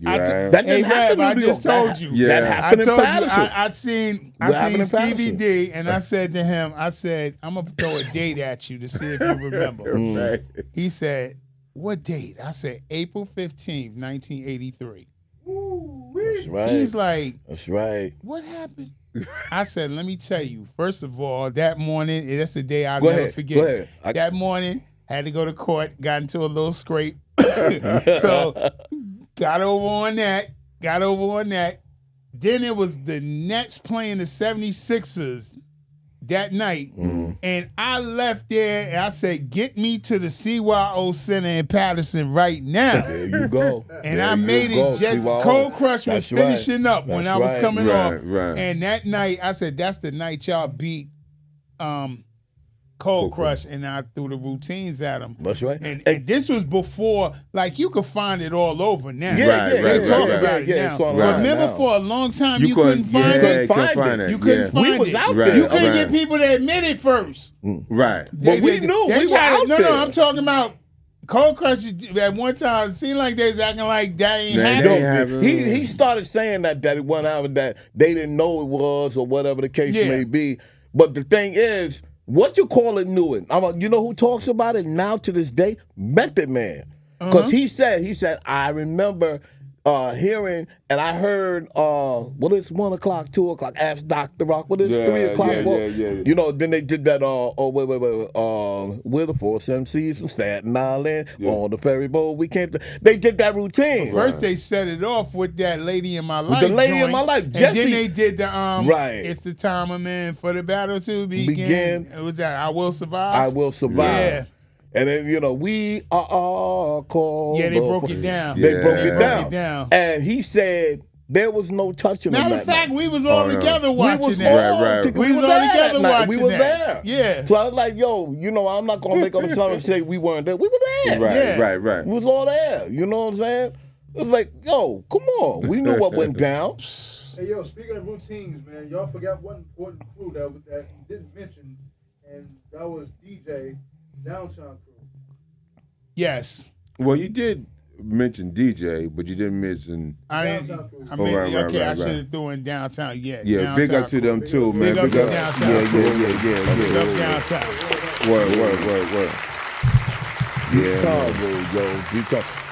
Speaker 2: That
Speaker 3: Hey,
Speaker 2: didn't happen
Speaker 3: Rab, I
Speaker 2: in New
Speaker 3: just
Speaker 2: York.
Speaker 3: told
Speaker 2: That,
Speaker 3: you.
Speaker 4: Yeah.
Speaker 2: that
Speaker 3: I
Speaker 2: happened in
Speaker 3: told you,
Speaker 2: Patterson.
Speaker 3: I'd seen
Speaker 2: What happened in
Speaker 3: Stevie
Speaker 2: Patterson?
Speaker 3: D, and I said to him, I'm gonna throw a date at you to see if you remember.
Speaker 4: Right.
Speaker 3: He said, "What date?" I said, April 15th, 1983.
Speaker 2: That's right.
Speaker 3: He's like,
Speaker 2: That's right.
Speaker 3: "What happened?" I said, "Let me tell you. First of all, that morning, that's the day I'll
Speaker 2: Go
Speaker 3: never
Speaker 2: ahead.
Speaker 3: forget.
Speaker 2: Go ahead.
Speaker 3: That morning, had to go to court, got into a little scrape. So got over on that. Then it was the Nets playing the 76ers that night. And I left there and I said, get me to the CYO Center in Patterson right now.
Speaker 2: There you go.
Speaker 3: And
Speaker 2: There
Speaker 3: I
Speaker 2: you
Speaker 3: made
Speaker 2: go.
Speaker 3: it just
Speaker 2: CYO.
Speaker 3: Cold Crush was
Speaker 2: That's right.
Speaker 3: finishing up when
Speaker 2: That's
Speaker 3: I was
Speaker 2: right.
Speaker 3: coming
Speaker 4: Right,
Speaker 3: off.
Speaker 4: right.
Speaker 3: And that night I said, that's the night y'all beat Cold Crush, and I threw the routines at him.
Speaker 2: That's right.
Speaker 3: And this was before, like, you could find it all over now.
Speaker 2: Yeah,
Speaker 4: Right,
Speaker 2: yeah,
Speaker 4: right,
Speaker 3: They talk
Speaker 4: right,
Speaker 3: about it
Speaker 2: yeah,
Speaker 3: now.
Speaker 2: it's online
Speaker 3: But remember,
Speaker 2: now.
Speaker 3: for a long time, you
Speaker 4: couldn't
Speaker 3: couldn't find
Speaker 4: yeah,
Speaker 3: it.
Speaker 4: you couldn't
Speaker 2: find
Speaker 4: find
Speaker 2: it.
Speaker 4: it.
Speaker 3: You couldn't
Speaker 4: yeah.
Speaker 3: find
Speaker 2: We was
Speaker 3: it.
Speaker 2: out
Speaker 4: Right,
Speaker 2: there.
Speaker 3: You couldn't
Speaker 4: right.
Speaker 3: get people to admit it first.
Speaker 4: Right.
Speaker 2: But we knew we were
Speaker 3: tried
Speaker 2: out
Speaker 3: no,
Speaker 2: there.
Speaker 3: I'm talking about Cold Crush. At one time, it seemed like they was acting like that ain't
Speaker 4: They
Speaker 3: happening.
Speaker 4: ain't
Speaker 2: No,
Speaker 4: happening.
Speaker 2: he started saying that it went out that they didn't know it was or whatever the case
Speaker 3: Yeah.
Speaker 2: may be. But the thing is, what you call it knew it. You know who talks about it now to this day? Method Man. Because he said, I remember hearing and I heard what is 1 o'clock, 2 o'clock, ask Dr. Rock, what is
Speaker 4: Yeah,
Speaker 2: 3 o'clock?
Speaker 4: yeah,
Speaker 2: for?
Speaker 4: yeah, yeah.
Speaker 2: You know, then they did that we're the Force MCs from Staten Island on the ferry boat. We can't they did that routine.
Speaker 3: First, they set it off with that Lady in My Life.
Speaker 2: the Lady in
Speaker 3: joint,
Speaker 2: My Life,
Speaker 3: and
Speaker 2: Jesse.
Speaker 3: then they did the
Speaker 2: Right.
Speaker 3: It's the time of man for the battle to begin. It was that I Will Survive.
Speaker 2: I Will Survive.
Speaker 3: Yeah.
Speaker 2: And then, we are called.
Speaker 3: Yeah, they broke it down.
Speaker 2: They
Speaker 4: Yeah.
Speaker 2: broke
Speaker 3: They
Speaker 2: it
Speaker 3: broke
Speaker 2: down. And he said there was no touching
Speaker 3: Matter
Speaker 2: him
Speaker 3: of
Speaker 2: that
Speaker 3: fact,
Speaker 2: night.
Speaker 3: we was all
Speaker 4: Oh, no.
Speaker 3: together
Speaker 2: We
Speaker 3: watching
Speaker 2: was
Speaker 3: that.
Speaker 2: all
Speaker 4: Right, right.
Speaker 2: together.
Speaker 3: We was all
Speaker 2: there
Speaker 3: together
Speaker 2: that night. We
Speaker 3: watching
Speaker 2: was
Speaker 3: that.
Speaker 2: there.
Speaker 3: Yeah.
Speaker 2: So I was like, I'm not going to make up something and say we weren't there. We were there.
Speaker 4: Right,
Speaker 3: Yeah.
Speaker 4: right.
Speaker 2: We was all there. You know what I'm saying? It was like, come on. We knew what went down.
Speaker 5: Hey, yo, speaking of routines, man, y'all forgot one important crew that you didn't mention, and that was DJ Downtown Crew.
Speaker 3: Yes.
Speaker 4: Well, you did mention DJ, but you didn't mention.
Speaker 3: I
Speaker 5: Downtown Crew.
Speaker 3: didn't. I mean,
Speaker 4: right,
Speaker 3: okay, I
Speaker 4: right.
Speaker 3: should have threw in downtown. Yeah.
Speaker 4: Yeah, big up to them too, man.
Speaker 3: Big up to Downtown.
Speaker 4: Yeah.
Speaker 3: Big up downtown.
Speaker 4: Word. Yeah.
Speaker 2: Chicago, yo.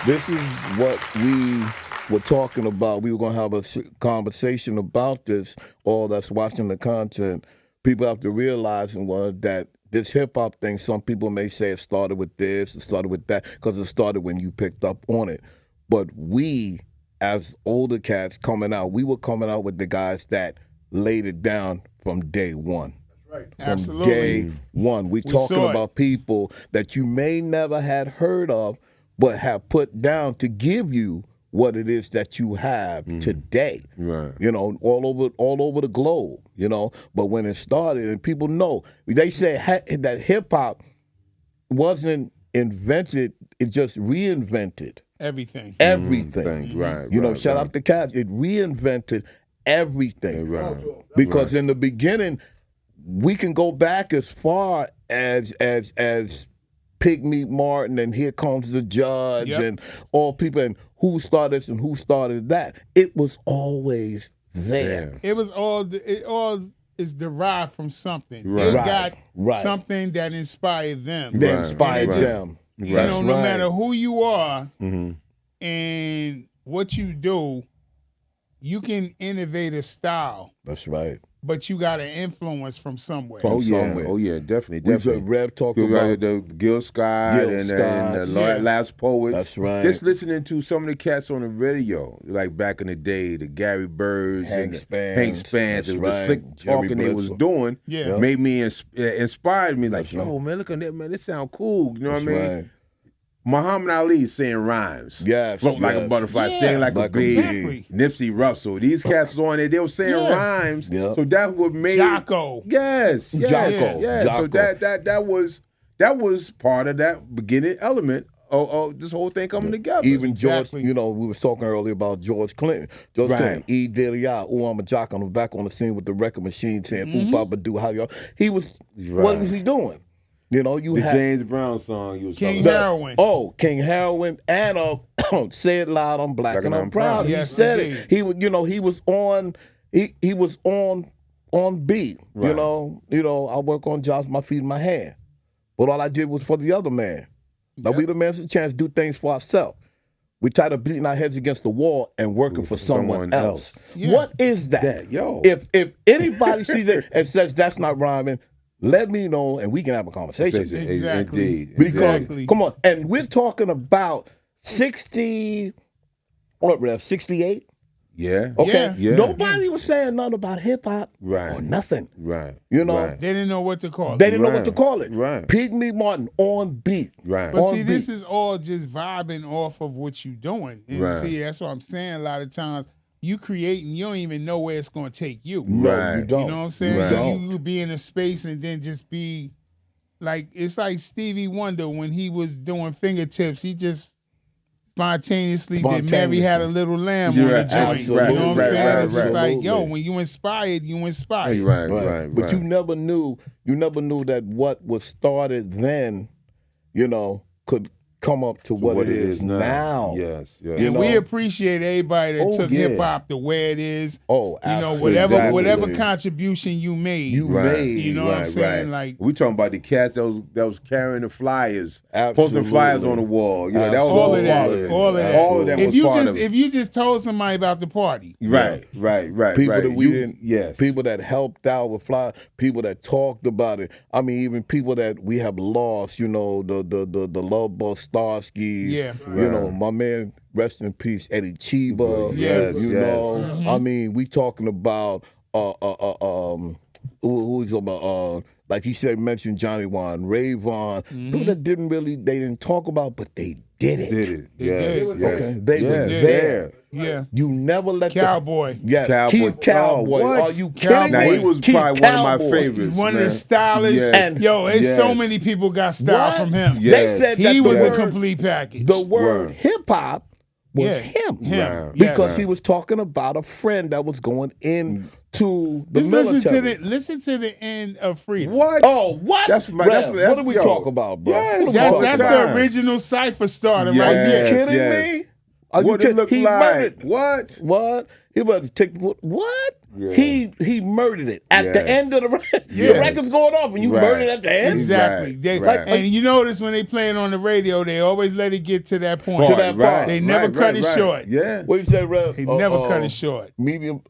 Speaker 2: This is what we were talking about. We were going to have a conversation about this. All that's watching the content, people have to realize that this hip-hop thing, some people may say it started with this, it started with that, because it started when you picked up on it. But we, as older cats coming out, we were coming out with the guys that laid it down from day one.
Speaker 5: Right.
Speaker 2: From
Speaker 3: Absolutely.
Speaker 2: day one. We're talking
Speaker 3: saw it.
Speaker 2: about people that you may never had heard of, but have put down to give you what it is that you have today.
Speaker 4: Right.
Speaker 2: All over the globe, But when it started, and people know, they say that hip hop wasn't invented, it just reinvented
Speaker 3: Everything.
Speaker 2: everything.
Speaker 4: Right.
Speaker 2: Shout out to Cats. It reinvented everything.
Speaker 4: Right.
Speaker 2: Because in the beginning, we can go back as far as Pygmy Martin and Here Comes the Judge and all people and who started this and who started that. It was always there.
Speaker 3: It all is derived from something.
Speaker 4: Right.
Speaker 3: They got
Speaker 2: Right.
Speaker 3: something that inspired them.
Speaker 2: They
Speaker 4: Right.
Speaker 2: inspired
Speaker 3: And it just-
Speaker 2: them.
Speaker 3: You
Speaker 2: That's
Speaker 3: know, no
Speaker 2: right.
Speaker 3: matter who you are
Speaker 4: Mm-hmm.
Speaker 3: and what you do, you can innovate a style,
Speaker 2: That's right.
Speaker 3: but you got an influence from somewhere.
Speaker 2: From
Speaker 4: Oh yeah.
Speaker 2: somewhere.
Speaker 4: Oh yeah. Definitely.
Speaker 2: We just
Speaker 4: Definitely.
Speaker 2: Rev talked
Speaker 4: You got
Speaker 2: about
Speaker 4: the Gil Scott
Speaker 2: Gil
Speaker 4: and
Speaker 2: Scott.
Speaker 4: the
Speaker 3: Yeah.
Speaker 4: Last Poets.
Speaker 2: That's right.
Speaker 4: Just listening to some of the cats on the radio, like back in the day, the Gary Birds
Speaker 2: Hank
Speaker 4: and
Speaker 2: Spence.
Speaker 4: Hank Spence,
Speaker 2: That's
Speaker 4: and the
Speaker 2: right.
Speaker 4: slick
Speaker 2: Jerry
Speaker 4: talking they was
Speaker 2: Blitzer.
Speaker 4: doing,
Speaker 3: Yeah.
Speaker 4: made me inspired me. Like,
Speaker 2: That's
Speaker 4: yo,
Speaker 2: right.
Speaker 4: man, look at that, man. This sound cool. You know
Speaker 2: That's
Speaker 4: what I mean?
Speaker 2: right.
Speaker 4: Muhammad Ali saying rhymes.
Speaker 2: Yes,
Speaker 4: Float like a
Speaker 2: yes.
Speaker 4: butterfly,
Speaker 3: Yeah,
Speaker 4: sting like a
Speaker 2: like a
Speaker 4: bee.
Speaker 3: Exactly.
Speaker 4: Nipsey Russell. These cats was on there. They were saying
Speaker 3: Yeah.
Speaker 4: rhymes.
Speaker 2: Yeah.
Speaker 4: So that what made
Speaker 3: Jocko.
Speaker 4: Yes.
Speaker 2: Jocko.
Speaker 4: Yeah. So
Speaker 2: Jocko.
Speaker 4: that was part of that beginning element of this whole thing coming together.
Speaker 2: Even George,
Speaker 3: Exactly.
Speaker 2: you know, we was talking earlier about George Clinton. George
Speaker 4: Right.
Speaker 2: Clinton, E. Daily I, oh, I'm a jock. I'm back on the scene with the record machine saying,
Speaker 3: Mm-hmm.
Speaker 2: ooh, Papa do, how y'all. He was, what
Speaker 4: Right.
Speaker 2: was he doing? You know, you
Speaker 4: the
Speaker 2: had
Speaker 4: James Brown song you was
Speaker 3: King
Speaker 4: talking about.
Speaker 3: Heroin.
Speaker 2: Oh, King Heroin and Say It Loud, I'm Black and I'm Proud.
Speaker 3: Yes,
Speaker 2: he said
Speaker 3: indeed.
Speaker 2: it. He was, you know, he was on beat.
Speaker 4: Right.
Speaker 2: You know, I work on jobs, my feet in my hand. But all I did was for the other man. Now we the man's a chance to do things for ourselves. We tired of beating our heads against the wall and working for someone else.
Speaker 3: Yeah.
Speaker 2: What is that?
Speaker 4: Yo.
Speaker 2: If anybody sees it and says that's not rhyming, let me know and we can have a conversation.
Speaker 3: Exactly.
Speaker 4: Indeed.
Speaker 2: Because
Speaker 3: Exactly.
Speaker 2: come on, and we're talking about 68.
Speaker 4: Yeah.
Speaker 2: Okay,
Speaker 4: Yeah.
Speaker 2: nobody was saying nothing about hip hop
Speaker 4: Right.
Speaker 2: or nothing.
Speaker 4: Right.
Speaker 2: You know,
Speaker 4: Right.
Speaker 3: They didn't know what to call it.
Speaker 2: they didn't know what
Speaker 4: Right.
Speaker 2: to call it.
Speaker 4: Right.
Speaker 2: Pygmy Martin on beat.
Speaker 4: Right.
Speaker 3: But
Speaker 2: on
Speaker 3: see, this
Speaker 2: beat.
Speaker 3: is all just vibing off of what you're doing. And
Speaker 4: Right.
Speaker 3: see, that's what I'm saying. A lot of times you create and you don't even know where it's going to take you.
Speaker 2: No,
Speaker 4: Right.
Speaker 2: you don't.
Speaker 3: You know what I'm saying?
Speaker 4: Right.
Speaker 3: You be in a space and then just be like, it's like Stevie Wonder when he was doing fingertips. He just spontaneously did Mary Had a Little Lamb on the
Speaker 4: Right,
Speaker 3: joint.
Speaker 2: absolutely,
Speaker 3: You know what I'm
Speaker 4: right,
Speaker 3: saying?
Speaker 4: right,
Speaker 3: It's just
Speaker 2: right.
Speaker 3: like, yo, when you inspired, you inspired.
Speaker 4: Right.
Speaker 2: But you never knew that what was started then, you know, could come up to what it is now.
Speaker 4: Yes.
Speaker 2: You
Speaker 3: And
Speaker 2: know?
Speaker 3: we appreciate everybody that
Speaker 4: Oh,
Speaker 3: took
Speaker 4: yeah.
Speaker 3: hip hop the way it is.
Speaker 2: Oh,
Speaker 3: You know,
Speaker 2: absolutely.
Speaker 3: whatever contribution you made.
Speaker 2: You
Speaker 4: Right.
Speaker 2: made.
Speaker 3: You know what I'm saying? Like
Speaker 4: we talking about the cats that was carrying the flyers,
Speaker 2: Absolutely.
Speaker 4: posting flyers on the wall. You know, that was
Speaker 2: Absolutely.
Speaker 3: all of that.
Speaker 4: part of it.
Speaker 3: All of that.
Speaker 4: All of that
Speaker 3: if
Speaker 4: was
Speaker 3: you
Speaker 4: part
Speaker 3: just
Speaker 4: of it.
Speaker 3: if you just told somebody about the party,
Speaker 4: Right.
Speaker 2: People that we didn't,
Speaker 4: Yes.
Speaker 2: people that helped out with fly, people that talked about it. I mean, even people that we have lost. You know, the Love Bus Starskis.
Speaker 3: Yeah.
Speaker 2: You know, my man, rest in peace, Eddie Chiba.
Speaker 4: Yes,
Speaker 2: You
Speaker 4: yes.
Speaker 2: know, I mean, we talking about who he's about like he said, mentioned Johnny Wan, Ray Vaughn. People that they didn't talk about, but they did it.
Speaker 4: Did it?
Speaker 3: They
Speaker 4: Yes.
Speaker 3: did.
Speaker 4: Yes.
Speaker 2: Okay, they
Speaker 4: yes.
Speaker 2: were
Speaker 3: Yeah.
Speaker 2: there.
Speaker 3: yeah,
Speaker 2: You never let
Speaker 3: Cowboy.
Speaker 2: Yes,
Speaker 4: Cowboy.
Speaker 2: Keith Cowboy.
Speaker 4: Oh, what?
Speaker 2: Are you kidding
Speaker 3: Cowboy.
Speaker 2: me?
Speaker 4: Now he was
Speaker 2: Keith
Speaker 4: probably one of my
Speaker 2: Cowboy.
Speaker 4: favorites.
Speaker 3: One
Speaker 4: man.
Speaker 3: of the stylish.
Speaker 4: Yes.
Speaker 3: And yo, it's so
Speaker 4: Yes.
Speaker 3: many people got style
Speaker 2: What?
Speaker 3: from him.
Speaker 4: Yeah.
Speaker 2: They said that
Speaker 3: He
Speaker 2: the
Speaker 3: was a
Speaker 2: word,
Speaker 3: complete package.
Speaker 2: the word
Speaker 4: Word.
Speaker 2: hip hop was
Speaker 3: Yeah,
Speaker 2: him.
Speaker 3: him.
Speaker 4: Right.
Speaker 2: Because
Speaker 3: Yes.
Speaker 2: he was talking about a friend that was going into the
Speaker 3: Just
Speaker 2: military.
Speaker 3: listen to the end of Freedom.
Speaker 4: What?
Speaker 2: Oh, what?
Speaker 4: That's my-
Speaker 2: Rev,
Speaker 4: that's-
Speaker 2: what do we
Speaker 4: yo.
Speaker 2: talk about, bro?
Speaker 4: Yes,
Speaker 2: What do we
Speaker 3: That's
Speaker 2: talk
Speaker 3: that's
Speaker 2: about?
Speaker 3: the
Speaker 4: time.
Speaker 3: original cipher starter right
Speaker 2: Are you
Speaker 3: there.
Speaker 4: Yes,
Speaker 2: kidding
Speaker 4: yes.
Speaker 2: me? Are you
Speaker 4: What it
Speaker 2: kidding?
Speaker 4: look
Speaker 2: He
Speaker 4: like?
Speaker 2: murdered.
Speaker 4: What?
Speaker 2: What? He was take what?
Speaker 4: Yeah.
Speaker 2: He murdered it at the
Speaker 4: Yes.
Speaker 2: end of the record.
Speaker 3: Yes.
Speaker 2: The record's going off and you
Speaker 4: Right.
Speaker 2: murdered at the end.
Speaker 3: Exactly.
Speaker 4: Right,
Speaker 3: They,
Speaker 4: right.
Speaker 3: And you notice when they play it on the radio, they always let it get to that point.
Speaker 2: To that part.
Speaker 3: They never cut it short.
Speaker 4: Yeah.
Speaker 2: What you say, Rev?
Speaker 3: They never cut it short.
Speaker 2: Medium.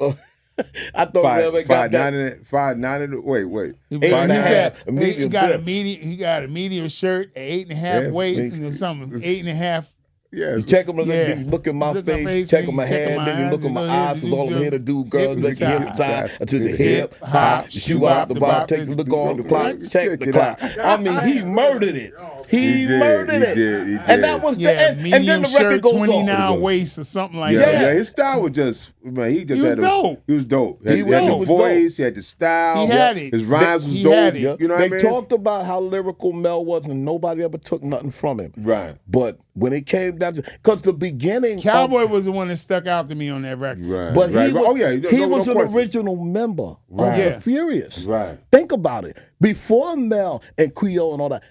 Speaker 2: I thought Rev had got that.
Speaker 4: 5'9". Wait.
Speaker 3: He,
Speaker 2: Eight and a
Speaker 3: said
Speaker 2: half, a
Speaker 3: he
Speaker 2: medium
Speaker 3: got a
Speaker 2: bib.
Speaker 3: medium. He got a medium shirt, an 8.5
Speaker 4: Yeah,
Speaker 3: waist, and something 8.5.
Speaker 4: Yeah.
Speaker 2: You check him,
Speaker 3: Yeah.
Speaker 2: you look at my
Speaker 3: Look at my
Speaker 2: face,
Speaker 3: face,
Speaker 2: check
Speaker 3: and
Speaker 2: on my
Speaker 3: check
Speaker 2: head,
Speaker 3: my
Speaker 2: then you
Speaker 3: eyes,
Speaker 2: look at my
Speaker 3: and
Speaker 2: eyes,
Speaker 3: then
Speaker 2: because all I'm here to do, girls, make your hip
Speaker 3: hypnotize.
Speaker 2: time to the hip, hop, the shoe out, the bop, take a look on the clock, check the clock. I mean, he murdered it. He
Speaker 4: did,
Speaker 2: murdered
Speaker 4: he
Speaker 2: it.
Speaker 4: did, he
Speaker 2: And
Speaker 4: did.
Speaker 2: that was the
Speaker 3: Yeah,
Speaker 2: end. And then
Speaker 3: medium
Speaker 2: the record
Speaker 3: shirt,
Speaker 2: goes
Speaker 3: 29
Speaker 2: on.
Speaker 3: waist or something like
Speaker 4: Yeah,
Speaker 3: that.
Speaker 4: yeah, his style was just, man, he just
Speaker 3: He was
Speaker 4: had
Speaker 3: dope.
Speaker 4: He was dope. He
Speaker 2: He
Speaker 4: had
Speaker 2: was
Speaker 4: the
Speaker 2: dope.
Speaker 4: voice, he had the style.
Speaker 3: He had it.
Speaker 4: His rhymes was
Speaker 3: He
Speaker 4: dope.
Speaker 3: had it.
Speaker 4: You know what
Speaker 2: They
Speaker 4: I mean?
Speaker 2: talked about how lyrical Mel was, and nobody ever took nothing from him.
Speaker 4: Right.
Speaker 2: But when it came down to, because the beginning,
Speaker 3: Cowboy was the one that stuck out to me on that record.
Speaker 4: Right.
Speaker 2: but
Speaker 4: right.
Speaker 2: he was,
Speaker 4: Oh, yeah.
Speaker 2: he
Speaker 4: no
Speaker 2: was an
Speaker 4: question.
Speaker 2: original member
Speaker 4: Right.
Speaker 2: of
Speaker 3: Yeah.
Speaker 2: the Furious.
Speaker 4: Right.
Speaker 2: Think about it. Before Mel and Creole and all that,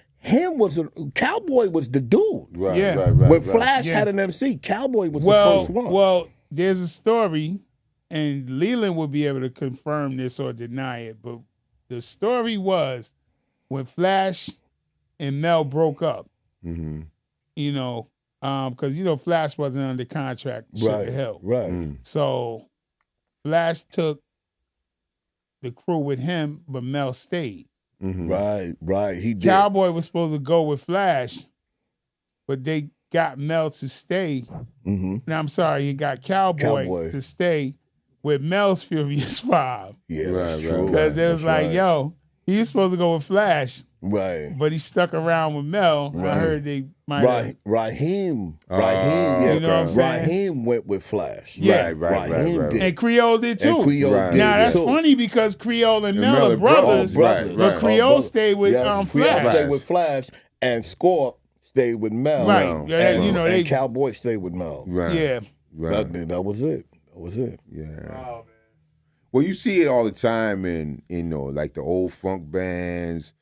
Speaker 2: Cowboy was the dude.
Speaker 4: Right,
Speaker 3: Yeah.
Speaker 4: right.
Speaker 2: When
Speaker 4: right.
Speaker 2: Flash
Speaker 3: Yeah.
Speaker 2: had an MC, Cowboy was the first one.
Speaker 3: Well, there's a story, and Leland will be able to confirm this or deny it, but the story was when Flash and Mel broke up,
Speaker 4: Mm-hmm.
Speaker 3: you know, because, you know, Flash wasn't under contract,
Speaker 2: right,
Speaker 3: to help.
Speaker 2: right.
Speaker 4: Mm.
Speaker 3: So Flash took the crew with him, but Mel stayed.
Speaker 4: Mm-hmm.
Speaker 2: Right. He did.
Speaker 3: Cowboy was supposed to go with Flash, but they got Mel to stay.
Speaker 2: Mm-hmm.
Speaker 3: No, I'm sorry, he got Cowboy to stay with Mel's Furious 5.
Speaker 2: Yeah,
Speaker 4: Right,
Speaker 2: that's
Speaker 4: right,
Speaker 2: true.
Speaker 3: Because it was
Speaker 4: That's
Speaker 3: like,
Speaker 4: right.
Speaker 3: yo, He was supposed to go with Flash,
Speaker 2: Right.
Speaker 3: but he stuck around with Mel. I
Speaker 2: Right.
Speaker 3: heard they might.
Speaker 2: Raheem.
Speaker 3: You know what I'm saying?
Speaker 2: Raheem went with Flash.
Speaker 3: Yeah.
Speaker 2: Raheem did.
Speaker 3: And Creole did too.
Speaker 2: And Creole
Speaker 4: Right.
Speaker 2: did
Speaker 3: Now that's
Speaker 2: too.
Speaker 3: funny because Creole and Mel are
Speaker 4: brothers.
Speaker 3: brothers, but Creole stayed with
Speaker 2: Creole
Speaker 3: Flash.
Speaker 2: stayed with Flash, and Scorp stayed with Mel.
Speaker 3: Right. Yeah,
Speaker 2: And,
Speaker 3: you know, they-
Speaker 2: and Cowboy stayed with Mel.
Speaker 4: Right.
Speaker 3: Yeah.
Speaker 4: Right.
Speaker 2: That was it. That was it.
Speaker 4: Yeah.
Speaker 5: Wow, man.
Speaker 4: Well, you see it all the time in like the old funk bands,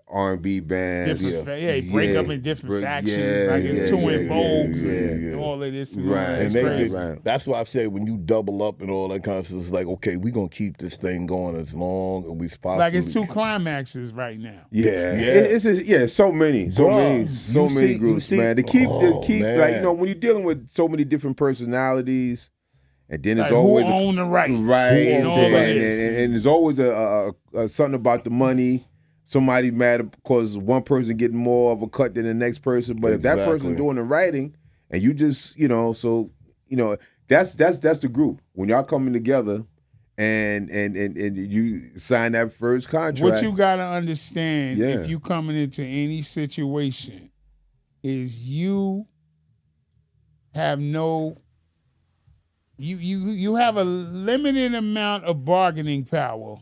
Speaker 4: R&B bands.
Speaker 3: Different, they break up in different factions. Like it's two in Vogues and all of this and all that.
Speaker 4: Right,
Speaker 3: It's
Speaker 2: And they
Speaker 3: crazy.
Speaker 2: get,
Speaker 4: right.
Speaker 2: that's why I say when you double up and all that kind of stuff, it's like, okay, we're going to keep this thing going as long as we possibly
Speaker 3: Like it's two climaxes right now.
Speaker 4: Yeah, it's so many
Speaker 2: Bruh,
Speaker 4: groups,
Speaker 2: see-
Speaker 4: man. To keep like
Speaker 2: man.
Speaker 4: when you're dealing with so many different personalities, and then
Speaker 3: Like
Speaker 4: there's always
Speaker 3: who own the rights?
Speaker 4: right,
Speaker 3: Who
Speaker 4: and,
Speaker 3: own all of
Speaker 4: and,
Speaker 3: this?
Speaker 4: and there's always a something about the money. Somebody mad because one person getting more of a cut than the next person, but if that
Speaker 2: Exactly.
Speaker 4: person's doing the writing, and you just that's the group when y'all coming together. And you sign that first contract.
Speaker 3: What you gotta understand
Speaker 4: Yeah.
Speaker 3: if you coming into any situation is you have you have a limited amount of bargaining power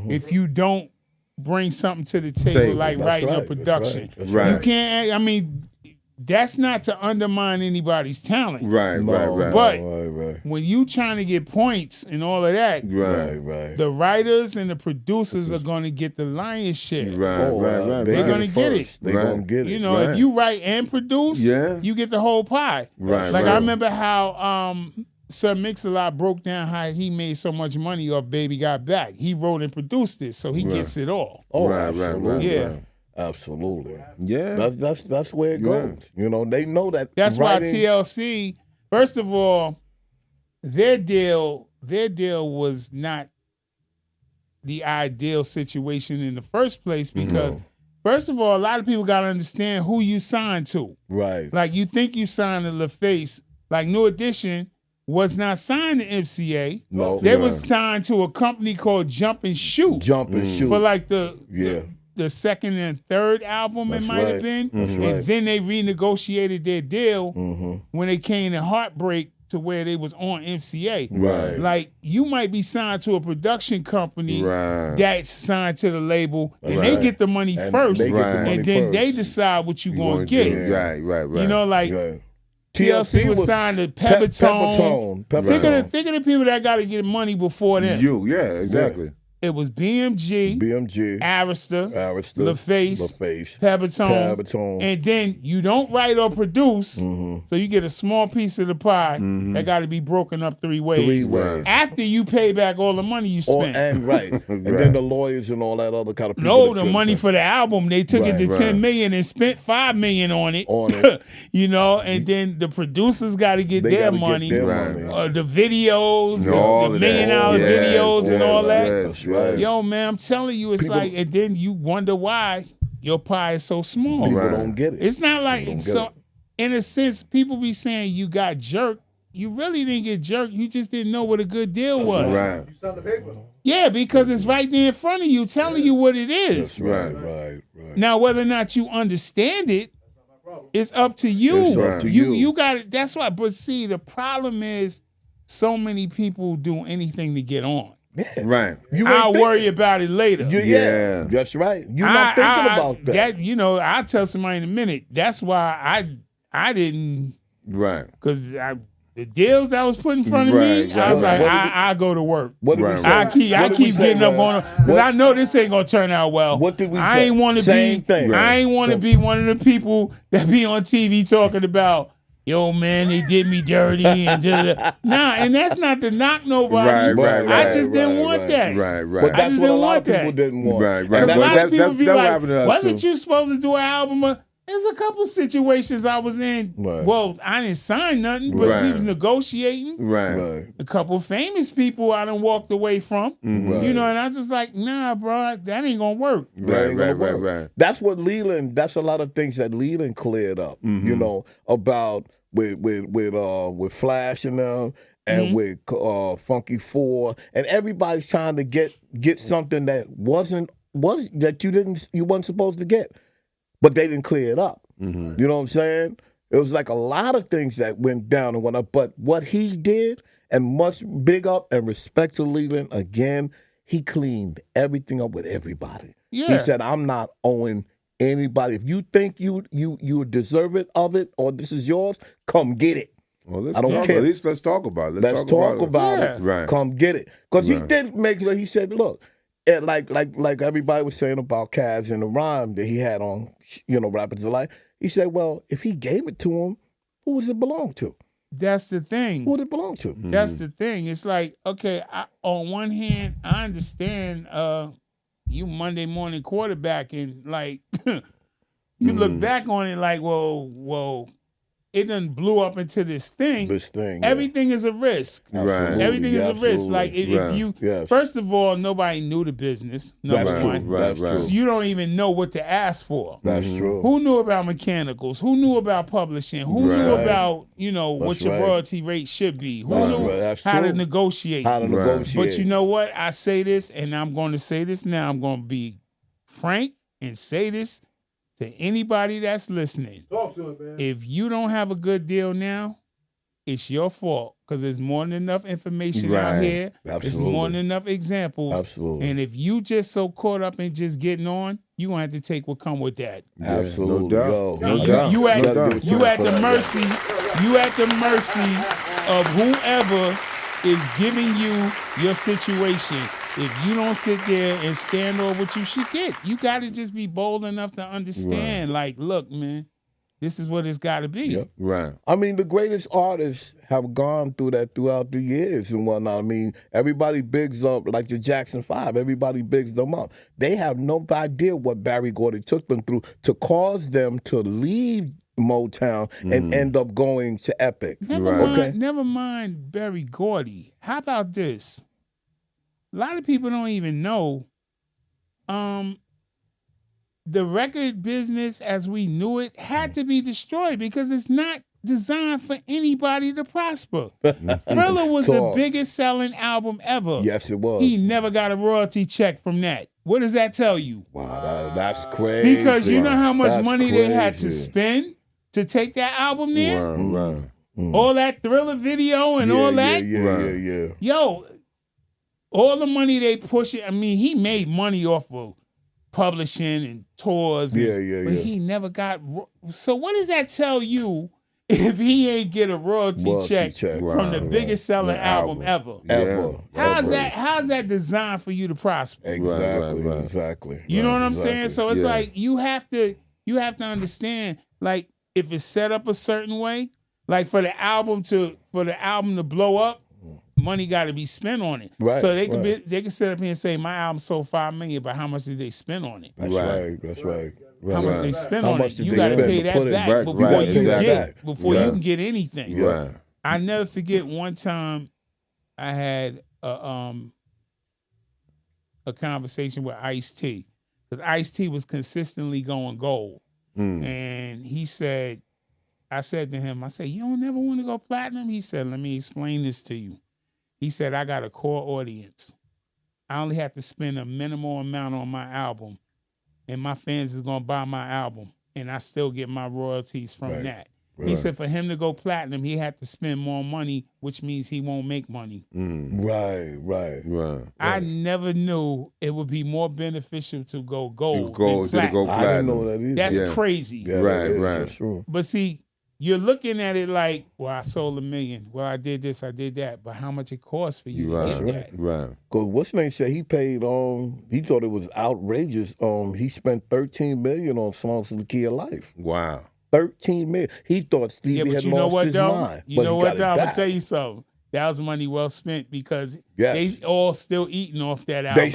Speaker 3: if you don't bring something to the table like
Speaker 2: That's
Speaker 3: writing
Speaker 2: right,
Speaker 3: a
Speaker 2: that's
Speaker 3: production.
Speaker 2: right, that's
Speaker 4: right.
Speaker 3: You can't. I mean, that's not to undermine anybody's talent.
Speaker 4: right, right.
Speaker 3: But-
Speaker 2: right.
Speaker 3: When you trying to get points and all of that,
Speaker 2: Right.
Speaker 3: the writers and the producers are going to get the lion's share.
Speaker 4: Right.
Speaker 3: They're gonna get it.
Speaker 2: They're
Speaker 4: Right.
Speaker 2: going to get it.
Speaker 3: You know,
Speaker 4: Right.
Speaker 3: if you write and produce,
Speaker 4: Yeah.
Speaker 3: you get the whole pie.
Speaker 4: Right,
Speaker 3: Like
Speaker 4: right.
Speaker 3: I remember how Sir Mix-a-Lot broke down how he made so much money off Baby Got Back. He wrote and produced it, so he gets it all.
Speaker 2: Oh,
Speaker 4: Right,
Speaker 2: absolutely.
Speaker 3: Yeah.
Speaker 2: Absolutely.
Speaker 4: Yeah.
Speaker 2: That's where it
Speaker 4: Yeah.
Speaker 2: goes. You know, they know that.
Speaker 3: That's why
Speaker 2: writing-
Speaker 3: TLC, first of all, their deal was not the ideal situation in the first place because first of all, a lot of people got to understand who you signed to.
Speaker 2: Right.
Speaker 3: Like you think you signed to LaFace, like New Edition was not signed to MCA.
Speaker 2: No.
Speaker 3: They was signed to a company called Jump and Shoot
Speaker 2: Jump and shoot.
Speaker 3: for like the second and third album
Speaker 2: That's
Speaker 3: it might have
Speaker 2: right.
Speaker 3: been.
Speaker 2: That's
Speaker 3: And
Speaker 2: right.
Speaker 3: then they renegotiated their deal when they came to Heartbreak to where they was on MCA.
Speaker 2: Right.
Speaker 3: Like you might be signed to a production company
Speaker 4: Right.
Speaker 3: that's signed to the label and
Speaker 2: Right.
Speaker 3: they get the money
Speaker 2: And
Speaker 3: first.
Speaker 2: they get the
Speaker 4: Right.
Speaker 2: money
Speaker 3: And then
Speaker 2: first.
Speaker 3: they decide what you
Speaker 4: You
Speaker 3: gonna
Speaker 4: wanna
Speaker 3: get.
Speaker 4: do- Right.
Speaker 3: You know, like
Speaker 2: Right.
Speaker 3: TLC was signed to Pt2.
Speaker 2: Pt2.
Speaker 3: Think of the people that got to get money before them.
Speaker 4: Exactly.
Speaker 3: It was BMG,
Speaker 2: BMG.
Speaker 3: Arista,
Speaker 2: Arista.
Speaker 3: LaFace,
Speaker 2: LaFace.
Speaker 3: Pt2,
Speaker 2: Pt2.
Speaker 3: and then you don't write or produce, so you get a small piece of the pie that got to be broken up three ways.
Speaker 2: 3 ways.
Speaker 3: After you pay back all the money you
Speaker 2: Or,
Speaker 3: spent.
Speaker 2: and right. And then the lawyers and all that other kind of people.
Speaker 3: No,
Speaker 2: that
Speaker 3: the
Speaker 2: should-
Speaker 3: money for the album, they took it to
Speaker 2: Right,
Speaker 3: 10 million and spent 5 million on it. You know, and then the producers got to get
Speaker 2: They
Speaker 3: their
Speaker 2: gotta get
Speaker 3: money.
Speaker 2: their
Speaker 4: Right.
Speaker 2: money.
Speaker 3: The videos,
Speaker 4: And all
Speaker 3: the
Speaker 4: of
Speaker 3: $1
Speaker 4: that.
Speaker 3: million videos and all that.
Speaker 2: That's right.
Speaker 3: Yo, man, I'm telling you, it's
Speaker 2: People-
Speaker 3: like, and then you wonder why your pie is so small.
Speaker 2: People
Speaker 4: Right.
Speaker 2: don't get it.
Speaker 3: It's not like,
Speaker 2: don't get
Speaker 3: so
Speaker 2: it.
Speaker 3: in a sense, people be saying you got jerked. You really didn't get jerked. You just didn't know what a good deal was.
Speaker 4: Right.
Speaker 5: You signed the paper.
Speaker 3: Yeah, because it's right there in front of you telling you what it is.
Speaker 2: Right.
Speaker 3: Now, whether or not you understand it, it's up to you.
Speaker 2: It's up to you.
Speaker 3: You got it. That's why. But see, the problem is so many people do anything to get on.
Speaker 4: Right.
Speaker 2: You
Speaker 3: I'll
Speaker 2: ain't
Speaker 3: worry about it later.
Speaker 2: Yeah. That's right. You're not thinking about that.
Speaker 3: You know, I'll tell somebody in a minute. That's why I didn't,
Speaker 4: Right.
Speaker 3: because the deals that was put in front of me,
Speaker 4: Right,
Speaker 3: I was
Speaker 4: right.
Speaker 3: like, I go to work.
Speaker 2: What did we
Speaker 4: Right,
Speaker 2: say?
Speaker 3: I keep
Speaker 2: What did we
Speaker 3: keep
Speaker 2: say,
Speaker 3: getting up
Speaker 2: man?
Speaker 3: on because
Speaker 2: What-
Speaker 3: I know this ain't gonna turn out well.
Speaker 2: What did we
Speaker 3: I
Speaker 2: say?
Speaker 3: ain't want to
Speaker 2: Same
Speaker 3: be.
Speaker 2: thing.
Speaker 3: I ain't want to
Speaker 2: So-
Speaker 3: be one of the people that be on TV talking about, yo man, they did me dirty and da-da-da. Nah, and that's not to knock nobody.
Speaker 4: Right,
Speaker 3: I just didn't want that.
Speaker 4: Right.
Speaker 2: But
Speaker 4: Right.
Speaker 3: I
Speaker 2: that's
Speaker 3: just
Speaker 2: what a
Speaker 3: didn't
Speaker 2: lot
Speaker 3: want
Speaker 2: of people
Speaker 3: that.
Speaker 2: didn't want.
Speaker 4: Right.
Speaker 3: And
Speaker 4: Right.
Speaker 3: a
Speaker 4: But
Speaker 3: lot of people be
Speaker 4: that
Speaker 3: like,
Speaker 4: happened to us,
Speaker 3: wasn't
Speaker 4: too.
Speaker 3: you supposed to do an album? There's a couple situations I was in.
Speaker 2: Right.
Speaker 3: Well, I didn't sign nothing, but we
Speaker 4: Right.
Speaker 3: was negotiating.
Speaker 4: Right.
Speaker 3: A couple famous people I done walked away from.
Speaker 2: Right.
Speaker 3: You know, and I just like, nah, bro, that ain't gonna work.
Speaker 2: That ain't gonna work.
Speaker 4: Right.
Speaker 2: That's what Leland. That's a lot of things that Leland cleared up. You know, about with Flash and them, and with Funky 4, and everybody's trying to get something that wasn't you weren't supposed to get, but they didn't clear it up.
Speaker 4: Mm-hmm.
Speaker 2: You know what I'm saying? It was like a lot of things that went down and went up, but what he did, and much big up and respect to Leland again, he cleaned everything up with everybody.
Speaker 3: Yeah.
Speaker 2: He said, "I'm not owing anybody. If you think you deserve it of it, or this is yours, come get it."
Speaker 4: Well,
Speaker 2: I don't care.
Speaker 4: At least let's talk about it.
Speaker 2: Let's talk about
Speaker 3: Yeah.
Speaker 2: it.
Speaker 4: Right.
Speaker 2: Come get it. Because he
Speaker 4: Right.
Speaker 2: did make sure, he said, look, and like everybody was saying about Kaz and the rhyme that he had on, Rappers Delight. He said, well, if he gave it to him, who does it belong to?
Speaker 3: That's the thing.
Speaker 2: Who does it belong to?
Speaker 3: That's the thing. It's like, okay, on one hand, I understand you Monday morning quarterback, and like you look back on it like, whoa, it done blew up into this thing. Everything is a risk.
Speaker 4: Right.
Speaker 3: Everything is a risk.
Speaker 2: Absolutely.
Speaker 3: Like if you,
Speaker 2: Yes.
Speaker 3: first of all, nobody knew the business. Number
Speaker 2: That's true.
Speaker 3: one,
Speaker 4: Right, right.
Speaker 3: so you don't even know what to ask for.
Speaker 2: That's true.
Speaker 3: Who knew about mechanicals? Who knew about publishing? Who knew
Speaker 4: Right.
Speaker 3: about, what
Speaker 2: That's
Speaker 3: your
Speaker 2: right.
Speaker 3: royalty rate should be? Who
Speaker 2: That's
Speaker 3: knew
Speaker 2: right. That's
Speaker 3: how to
Speaker 2: true.
Speaker 3: negotiate?
Speaker 2: How to
Speaker 4: Right.
Speaker 2: negotiate.
Speaker 3: But you know what? I say this, and I'm going to say this now. I'm going to be frank and say this to anybody that's listening.
Speaker 5: Talk to it, man.
Speaker 3: If you don't have a good deal now, it's your fault, because there's more than enough information out
Speaker 4: Right.
Speaker 3: here. There's
Speaker 2: Absolutely.
Speaker 3: more than enough examples.
Speaker 2: Absolutely.
Speaker 3: And if you just so caught up in just getting on, you going to have to take what come with that.
Speaker 2: Absolutely.
Speaker 4: No doubt.
Speaker 2: Yo,
Speaker 4: No
Speaker 2: you-
Speaker 4: doubt.
Speaker 3: You at
Speaker 4: No doubt.
Speaker 3: you at the mercy of whoever is giving you your situation. If you don't sit there and stand on what you should get, you got to just be bold enough to understand. Like, look, man, this is what it's got to be.
Speaker 2: Yep.
Speaker 4: Right.
Speaker 2: I mean, the greatest artists have gone through that throughout the years and whatnot. I mean, everybody bigs up, like the Jackson 5, everybody bigs them up. They have no idea what Barry Gordy took them through to cause them to leave Motown and end up going to Epic.
Speaker 3: Never mind Berry Gordy. How about this? A lot of people don't even know the record business as we knew it had to be destroyed because it's not designed for anybody to prosper. Thriller was the
Speaker 2: Talk.
Speaker 3: biggest selling album ever.
Speaker 2: Yes, it was.
Speaker 3: He never got a royalty check from that. What does that tell you?
Speaker 2: Wow, that's crazy.
Speaker 3: Because you know how much
Speaker 2: That's
Speaker 3: money they had to
Speaker 2: crazy.
Speaker 3: spend to take that album there?
Speaker 4: Right.
Speaker 3: All that Thriller video and all that?
Speaker 2: Yeah.
Speaker 3: Yo, all the money they push it. I mean, he made money off of publishing and tours. But he never got. So what does that tell you if he ain't get a royalty check from the biggest selling album ever? How's that designed for you to prosper?
Speaker 2: Exactly.
Speaker 3: You know what I'm saying? So it's like you have to understand, like, if it's set up a certain way, like for the album to blow up, money got to be spent on it.
Speaker 2: Right,
Speaker 3: So they can sit up here and say my album sold $5 million, but how much did they spend on it?
Speaker 2: That's right.
Speaker 3: How much they spend
Speaker 2: How
Speaker 3: on
Speaker 2: much
Speaker 3: it?
Speaker 2: did
Speaker 3: You
Speaker 2: they
Speaker 3: got to
Speaker 2: spend
Speaker 3: pay
Speaker 2: to
Speaker 3: that
Speaker 2: put it
Speaker 3: back
Speaker 2: back?
Speaker 3: before
Speaker 2: Right,
Speaker 3: you
Speaker 2: exactly.
Speaker 3: you can get anything.
Speaker 4: Right.
Speaker 3: I never forget one time I had a conversation with Ice-T, because Ice-T was consistently going gold. And he said, I said to him, you don't never want to go platinum? He said, let me explain this to you. He said, I got a core audience. I only have to spend a minimal amount on my album, and my fans is going to buy my album, and I still get my royalties from that. He said for him to go platinum, he had to spend more money, which means he won't make money.
Speaker 2: Right.
Speaker 3: I never knew it would be more beneficial to go gold than
Speaker 4: to go
Speaker 3: platinum.
Speaker 2: I didn't know that either.
Speaker 3: That's crazy.
Speaker 2: Yeah,
Speaker 4: Right,
Speaker 2: that is.
Speaker 4: right.
Speaker 2: That's true.
Speaker 3: But see, you're looking at it like, well, I sold 1 million. Well, I did this, I did that. But how much it costs for you to get that?
Speaker 4: Right.
Speaker 2: Because what's name said he paid he thought it was outrageous. He spent $13 million on songs in the Key of Life.
Speaker 4: Wow.
Speaker 2: $13 million. He thought Stevie had lost his mind.
Speaker 3: You
Speaker 2: but
Speaker 3: know
Speaker 2: he
Speaker 3: what,
Speaker 2: got it
Speaker 3: though? I'm
Speaker 2: back.
Speaker 3: gonna tell you something. That was money well spent because
Speaker 2: Yes.
Speaker 3: they all still eating off that album.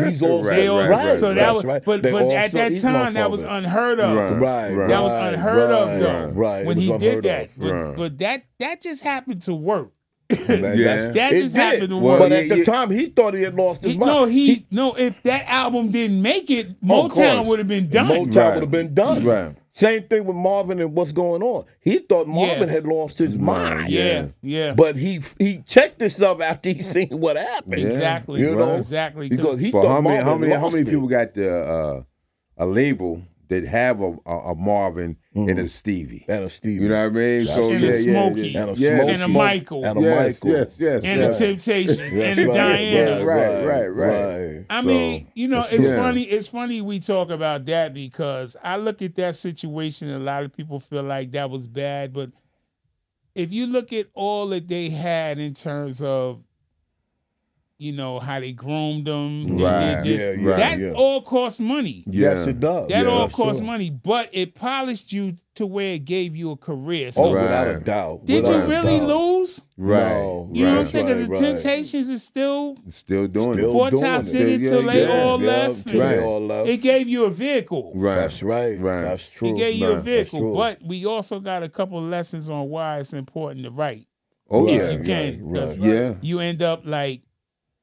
Speaker 2: He's all
Speaker 3: They all
Speaker 4: right,
Speaker 3: So
Speaker 4: right,
Speaker 3: that was,
Speaker 2: right.
Speaker 3: but
Speaker 2: They all
Speaker 3: at
Speaker 2: still
Speaker 3: that
Speaker 2: eating
Speaker 3: time
Speaker 2: off
Speaker 3: that
Speaker 2: of
Speaker 3: was
Speaker 2: it.
Speaker 3: unheard of.
Speaker 2: Right.
Speaker 3: That was unheard of though.
Speaker 2: Right.
Speaker 3: When
Speaker 2: It
Speaker 3: he
Speaker 2: was
Speaker 3: did
Speaker 2: unheard
Speaker 3: that,
Speaker 2: of.
Speaker 3: but that just happened to work.
Speaker 4: Yeah.
Speaker 3: That
Speaker 2: It
Speaker 3: just
Speaker 2: did.
Speaker 3: happened to
Speaker 4: Well,
Speaker 3: work.
Speaker 2: But at the time, he thought he had lost his mind.
Speaker 3: If that album didn't make it,
Speaker 2: Of
Speaker 3: Motown
Speaker 2: course.
Speaker 3: would have been done.
Speaker 2: Motown
Speaker 4: Right.
Speaker 2: would have been done.
Speaker 4: Right.
Speaker 2: Same thing with Marvin and what's going on. He thought Marvin had lost his mind.
Speaker 3: Yeah.
Speaker 2: But he checked himself after he seen what happened.
Speaker 3: Exactly.
Speaker 2: You know?
Speaker 3: Exactly.
Speaker 2: Because he
Speaker 4: But
Speaker 2: thought
Speaker 4: how many
Speaker 2: Marvin
Speaker 4: how
Speaker 2: lost
Speaker 4: many
Speaker 2: it.
Speaker 4: people got the a label that have a Marvin and a Stevie?
Speaker 2: And a Stevie.
Speaker 4: You know what I mean? So
Speaker 3: And a Smokey.
Speaker 2: And a
Speaker 4: Yeah.
Speaker 2: Smoke,
Speaker 3: And a Michael.
Speaker 2: And a
Speaker 4: Yes,
Speaker 2: Michael.
Speaker 4: yes,
Speaker 3: and the Temptations. And the Diana.
Speaker 4: Right.
Speaker 3: I
Speaker 2: So,
Speaker 3: mean, you know,
Speaker 2: that's
Speaker 3: it's
Speaker 2: true.
Speaker 3: funny. It's funny we talk about that because I look at that situation. A lot of people feel like that was bad, but if you look at all that they had in terms of, you know, how they groomed them,
Speaker 4: Right.
Speaker 3: they did this, that all costs money.
Speaker 2: Yes, it does.
Speaker 3: That all
Speaker 2: that's
Speaker 3: costs
Speaker 2: true.
Speaker 3: money, but it polished you to where it gave you a career.
Speaker 2: Oh,
Speaker 3: So
Speaker 2: without a doubt.
Speaker 3: did you
Speaker 2: Without a
Speaker 3: really
Speaker 2: doubt.
Speaker 3: lose?
Speaker 4: Right.
Speaker 2: No.
Speaker 3: You know what I'm saying? Because
Speaker 2: Right,
Speaker 3: the
Speaker 2: right.
Speaker 3: Temptations is still
Speaker 4: Still doing
Speaker 2: Still
Speaker 4: it.
Speaker 3: Four
Speaker 2: doing
Speaker 3: Tops
Speaker 2: it.
Speaker 3: did it till they all
Speaker 2: Yeah,
Speaker 3: left.
Speaker 2: till they
Speaker 4: Right.
Speaker 2: all left.
Speaker 3: It gave you a vehicle.
Speaker 4: Right.
Speaker 2: That's right.
Speaker 4: Right.
Speaker 2: That's true.
Speaker 3: It gave you a
Speaker 2: That's
Speaker 3: vehicle,
Speaker 2: true.
Speaker 3: but we also got a couple lessons on why it's important to write.
Speaker 4: Oh
Speaker 2: Right,
Speaker 4: yeah.
Speaker 3: You can,
Speaker 2: right,
Speaker 3: 'cause
Speaker 4: Yeah.
Speaker 3: you end up like,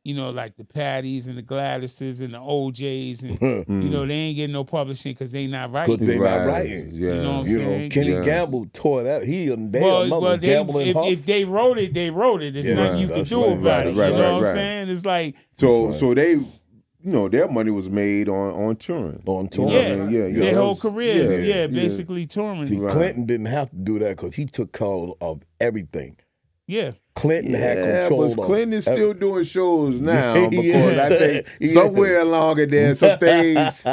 Speaker 3: you know, like the Patties and the Gladyses and the OJs, and you know they ain't getting no publishing because they not writing.
Speaker 2: Because they
Speaker 4: Right.
Speaker 2: not writing.
Speaker 4: Yeah.
Speaker 3: You know what I'm
Speaker 2: You know,
Speaker 3: saying?
Speaker 2: Kenny
Speaker 4: Yeah.
Speaker 2: Gamble tore that. They
Speaker 3: Well,
Speaker 2: another gambling
Speaker 3: if they wrote it, they wrote it. There's
Speaker 2: Yeah,
Speaker 3: nothing you can
Speaker 2: that's
Speaker 3: do
Speaker 2: right,
Speaker 3: about
Speaker 2: right,
Speaker 3: it.
Speaker 2: right,
Speaker 3: You know
Speaker 4: right,
Speaker 3: what
Speaker 4: right.
Speaker 3: I'm saying? It's like,
Speaker 4: So they, you know, their money was made on touring.
Speaker 2: On
Speaker 4: You
Speaker 2: tour.
Speaker 4: know what I mean? Yeah.
Speaker 3: their
Speaker 4: that
Speaker 3: whole
Speaker 4: was-
Speaker 3: careers, basically touring.
Speaker 2: See,
Speaker 4: Right.
Speaker 2: Clinton didn't have to do that because he took control of everything.
Speaker 3: Yeah.
Speaker 2: Clinton had
Speaker 4: Yeah,
Speaker 2: control
Speaker 4: but
Speaker 2: of
Speaker 4: Clinton is still doing shows now because
Speaker 2: Yeah.
Speaker 4: I think
Speaker 2: Yeah.
Speaker 4: somewhere along in there some things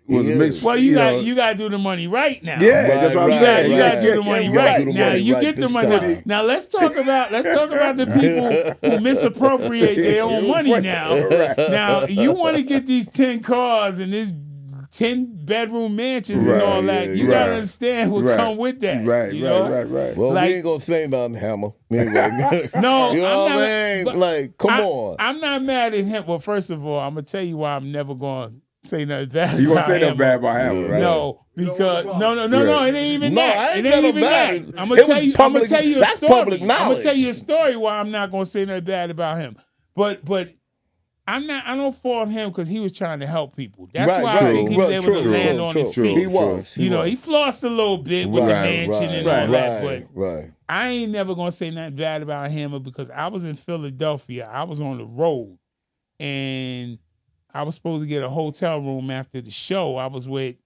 Speaker 4: was
Speaker 2: Yeah.
Speaker 4: mixed.
Speaker 3: Well, you got to do the money right now.
Speaker 4: Yeah, that's what I'm
Speaker 2: Right,
Speaker 4: saying.
Speaker 3: You got to do the money
Speaker 2: You gotta
Speaker 3: right
Speaker 2: do the
Speaker 3: now.
Speaker 2: money
Speaker 3: You
Speaker 2: right
Speaker 3: get the
Speaker 2: this
Speaker 3: money.
Speaker 2: time.
Speaker 3: Now let's talk about the people who misappropriate their own money now. Now you want to get these 10 cars and this 10-bedroom mansions and all that.
Speaker 4: yeah,
Speaker 3: You got to
Speaker 4: right.
Speaker 3: understand what
Speaker 4: Right.
Speaker 3: come with that.
Speaker 4: Right,
Speaker 3: you know?
Speaker 4: right.
Speaker 2: Well,
Speaker 3: Like-
Speaker 2: we ain't gonna say nothing, Hammer. Anyway.
Speaker 3: No,
Speaker 2: you know
Speaker 3: I'm
Speaker 2: what
Speaker 3: not.
Speaker 2: I mean?
Speaker 3: but
Speaker 2: Like, come on.
Speaker 3: I'm not mad at him. Well, first of all, I'm gonna tell you why I'm never gonna say nothing bad.
Speaker 4: You gonna
Speaker 3: about
Speaker 4: say that
Speaker 3: him.
Speaker 4: bad about him, right?
Speaker 3: No, because no,
Speaker 4: Right.
Speaker 3: it ain't even
Speaker 2: No,
Speaker 3: that.
Speaker 2: I ain't
Speaker 3: It
Speaker 2: got
Speaker 3: ain't
Speaker 2: no
Speaker 3: even
Speaker 2: bad.
Speaker 3: that. I'm
Speaker 2: It
Speaker 3: gonna tell
Speaker 2: was
Speaker 3: you.
Speaker 2: public-
Speaker 3: I'm gonna tell you a
Speaker 2: that's
Speaker 3: story.
Speaker 2: public
Speaker 3: I'm gonna
Speaker 2: knowledge.
Speaker 3: tell you a story why I'm not gonna say nothing bad about him. But I'm not. I don't fault him because he was trying to help people. That's
Speaker 2: Right,
Speaker 3: why I think he was
Speaker 2: right,
Speaker 3: able
Speaker 2: true,
Speaker 3: to
Speaker 2: true,
Speaker 3: land on his
Speaker 2: true.
Speaker 3: feet.
Speaker 2: He was.
Speaker 3: You know, he flossed a little bit with the
Speaker 2: Right,
Speaker 3: mansion and
Speaker 2: right,
Speaker 3: all that, but
Speaker 2: right.
Speaker 3: I ain't never gonna say nothing bad about him because I was in Philadelphia. I was on the road, and I was supposed to get a hotel room after the show. I was with,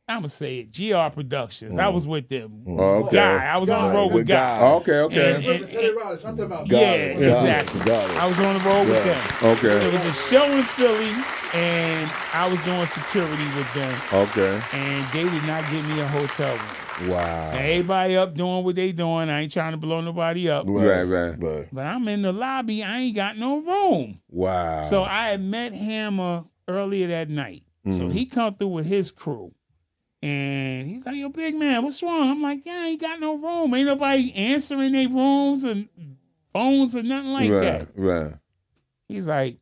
Speaker 3: I'm gonna say it, GR Productions. I was with them.
Speaker 4: Okay.
Speaker 3: Guy. I was on the road with
Speaker 2: With
Speaker 3: Guy.
Speaker 2: Guy.
Speaker 4: Okay.
Speaker 3: And-
Speaker 5: Teddy Riley, something about
Speaker 2: Got
Speaker 3: Yeah,
Speaker 2: it, got it,
Speaker 3: exactly.
Speaker 2: got it.
Speaker 3: I was on the road with them.
Speaker 4: Okay.
Speaker 3: It was a show in Philly, and I was doing security with them,
Speaker 4: Okay.
Speaker 3: and they did not give me a hotel room.
Speaker 4: Wow.
Speaker 3: Now, everybody up doing what they doing. I ain't trying to blow nobody up.
Speaker 4: Right.
Speaker 3: But I'm in the lobby. I ain't got no room.
Speaker 4: Wow.
Speaker 3: So I had met Hammer earlier that night. So
Speaker 4: Mhm.
Speaker 3: he come through with his crew. And he's like, yo, big man, what's wrong? I'm like, yeah, I ain't got no room. Ain't nobody answering their rooms and phones or nothing like that.
Speaker 4: Right.
Speaker 3: He's like,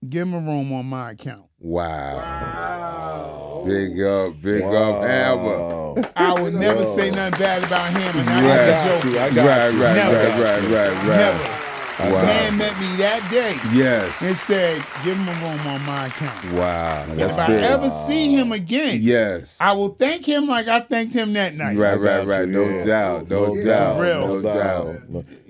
Speaker 3: give him a room on my account.
Speaker 4: Wow. Big up, Hammer.
Speaker 2: Wow.
Speaker 3: I would never say nothing bad about him. And I
Speaker 4: Right.
Speaker 3: got joking.
Speaker 2: I got you.
Speaker 3: Never.
Speaker 4: Right. Wow.
Speaker 3: Man met me that day
Speaker 4: Yes.
Speaker 3: and said, give him a room on my account.
Speaker 4: Wow.
Speaker 3: If
Speaker 4: That's
Speaker 3: I
Speaker 4: big.
Speaker 3: ever see him again,
Speaker 4: Yes.
Speaker 3: I will thank him like I thanked him that night.
Speaker 4: Right.
Speaker 2: got you,
Speaker 4: No
Speaker 2: yeah.
Speaker 4: doubt. No
Speaker 3: Real.
Speaker 4: doubt.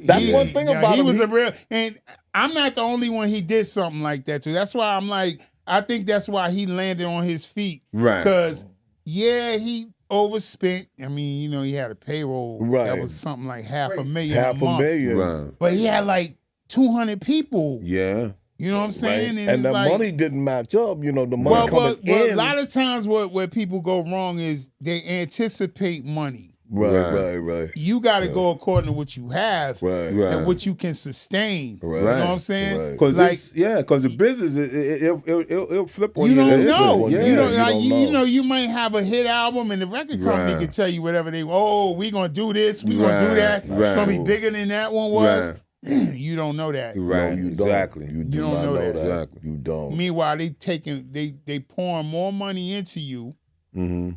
Speaker 2: That's
Speaker 3: He-
Speaker 2: one thing
Speaker 3: yeah,
Speaker 2: about
Speaker 3: he
Speaker 2: him.
Speaker 3: was a real, and I'm not the only one he did something like that to. That's why I'm like, I think that's why he landed on his feet.
Speaker 4: Right.
Speaker 3: Because, yeah, he overspent. I mean, you know, he had a payroll that
Speaker 2: Right.
Speaker 3: was something like $500,000
Speaker 2: half
Speaker 3: a month.
Speaker 2: a million.
Speaker 4: Right.
Speaker 3: But he had like 200 people.
Speaker 4: Yeah.
Speaker 3: You know what I'm
Speaker 2: Right.
Speaker 3: saying?
Speaker 2: And
Speaker 3: it's
Speaker 2: the
Speaker 3: like,
Speaker 2: money didn't match up. You know, the money coming
Speaker 3: well,
Speaker 2: in.
Speaker 3: a lot of times where people go wrong is they anticipate money.
Speaker 2: Right.
Speaker 3: You got to go according to what you have
Speaker 2: Right.
Speaker 3: and what you can sustain.
Speaker 2: Right.
Speaker 3: You know what I'm saying?
Speaker 2: Right.
Speaker 4: Because
Speaker 3: Like-
Speaker 4: the business it'll flip on
Speaker 3: You
Speaker 4: you.
Speaker 3: don't know.
Speaker 4: Yeah.
Speaker 3: You know,
Speaker 2: you
Speaker 3: like,
Speaker 2: don't
Speaker 3: you
Speaker 2: know.
Speaker 3: know, you might have a hit album, and the record company
Speaker 4: Right.
Speaker 3: can tell you whatever they. Oh, we gonna do this. We gonna do that.
Speaker 4: Right.
Speaker 3: It's gonna be bigger than that one was. You don't know that.
Speaker 4: Right.
Speaker 2: No, you don't.
Speaker 4: Exactly.
Speaker 2: You do
Speaker 3: don't
Speaker 2: not
Speaker 3: know
Speaker 2: know
Speaker 3: that.
Speaker 2: that.
Speaker 4: Exactly.
Speaker 2: You don't.
Speaker 3: Meanwhile, they pouring more money into you,
Speaker 4: Mm-hmm.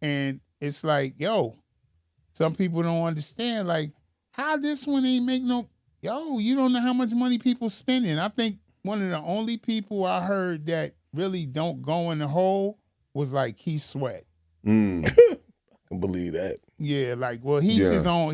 Speaker 3: and it's like, yo, some people don't understand. Like, how this one ain't make no, yo, you don't know how much money people spending. I think one of the only people I heard that really don't go in the hole was like Keith Sweat.
Speaker 2: I can believe that.
Speaker 3: Yeah, like, well, he's his own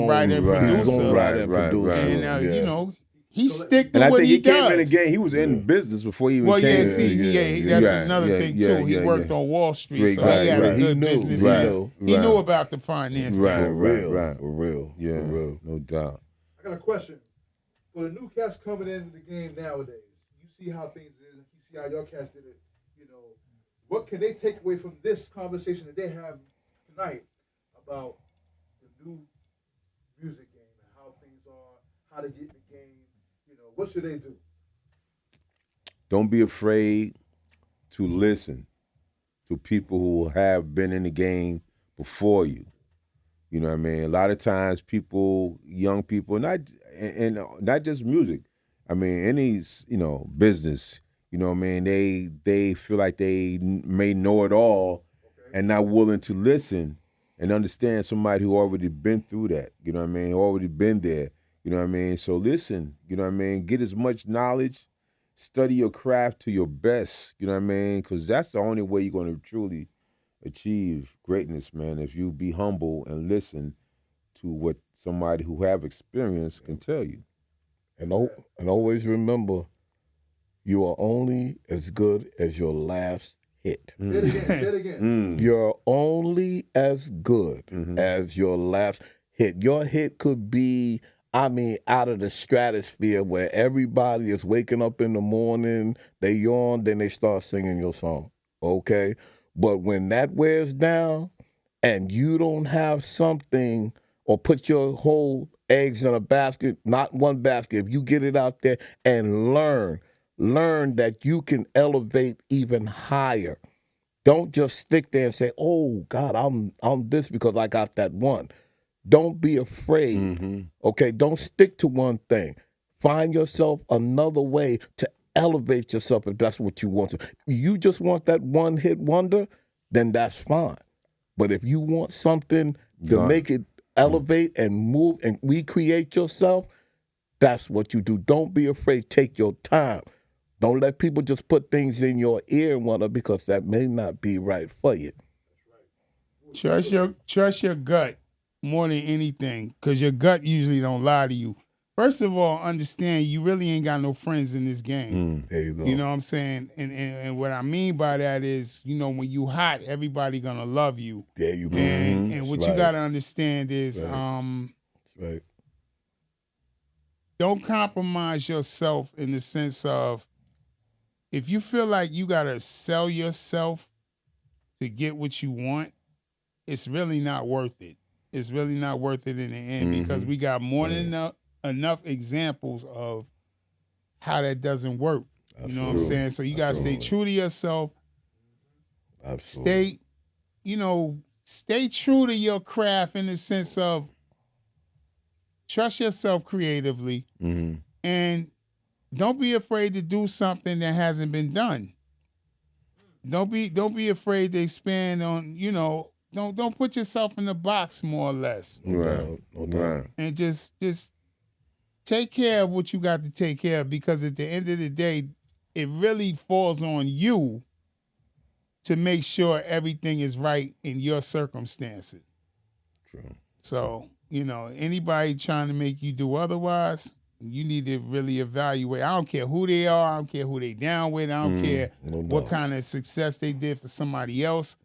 Speaker 2: writer
Speaker 3: writer and producer.
Speaker 2: Right.
Speaker 3: You know, he stick to
Speaker 4: and I
Speaker 3: what
Speaker 4: think
Speaker 3: he
Speaker 4: he came in the
Speaker 3: does.
Speaker 4: game. He was in business before he even
Speaker 3: Well,
Speaker 4: came.
Speaker 3: that's another thing too. He worked on Wall Street, so he had a good business sense. He knew about the finance.
Speaker 4: Right.
Speaker 2: For real.
Speaker 4: Yeah,
Speaker 2: For real.
Speaker 4: no doubt.
Speaker 5: I got a question. For the new cats coming into the game nowadays, you see how things is, you see how your cats did it, you know, what can they take away from this conversation that they have tonight about the new music game and how things are, how to get in the game, you know, what should they do?
Speaker 4: Don't be afraid to listen to people who have been in the game before you. You know what I mean? A lot of times people, young people, not just music. I mean, any, business, you know what I mean? They feel like they may know it all and not willing to listen and understand somebody who already been through that, you know what I mean? Already been there, you know what I mean? So listen, you know what I mean? Get as much knowledge, study your craft to your best, you know what I mean? Because that's the only way you're going to truly achieve greatness, man, if you be humble and listen to what somebody who have experience can tell you.
Speaker 2: And always remember, you are only as good as your last hit.
Speaker 5: Say it again.
Speaker 2: You're only as good as your last hit. Your hit could be, out of the stratosphere where everybody is waking up in the morning, they yawn, then they start singing your song, okay? But when that wears down and you don't have something or put your whole eggs in a basket, not one basket, if you get it out there and learn that you can elevate even higher. Don't just stick there and say, oh, God, I'm this because I got that one. Don't be afraid, okay? Don't stick to one thing. Find yourself another way to elevate yourself if that's what you want to. You just want that one-hit wonder, then that's fine. But if you want something to make it elevate and move and recreate yourself, that's what you do. Don't be afraid. Take your time. Don't let people just put things in your ear and whatnot because that may not be right for you.
Speaker 3: Trust your gut more than anything, because your gut usually don't lie to you. First of all, understand you really ain't got no friends in this game.
Speaker 2: There you go.
Speaker 3: You know what I'm saying? And what I mean by that is, when you hot, everybody gonna love you.
Speaker 2: There you go.
Speaker 3: And what you gotta understand is,
Speaker 2: right.
Speaker 3: Don't compromise yourself in the sense of, if you feel like you gotta sell yourself to get what you want, it's really not worth it. It's really not worth it in the end because we got more than enough examples of how that doesn't work. You know what I'm saying? So you gotta stay true to yourself.
Speaker 2: Absolutely.
Speaker 3: Stay true to your craft in the sense of trust yourself creatively and don't be afraid to do something that hasn't been done. Don't be afraid to expand on, don't put yourself in the box more or less.
Speaker 2: Right.
Speaker 3: And just take care of what you got to take care of, because at the end of the day, it really falls on you to make sure everything is right in your circumstances.
Speaker 2: True.
Speaker 3: So, anybody trying to make you do otherwise, you need to really evaluate. I don't care who they are. I don't care who they down with. I don't care what kind of success they did for somebody else.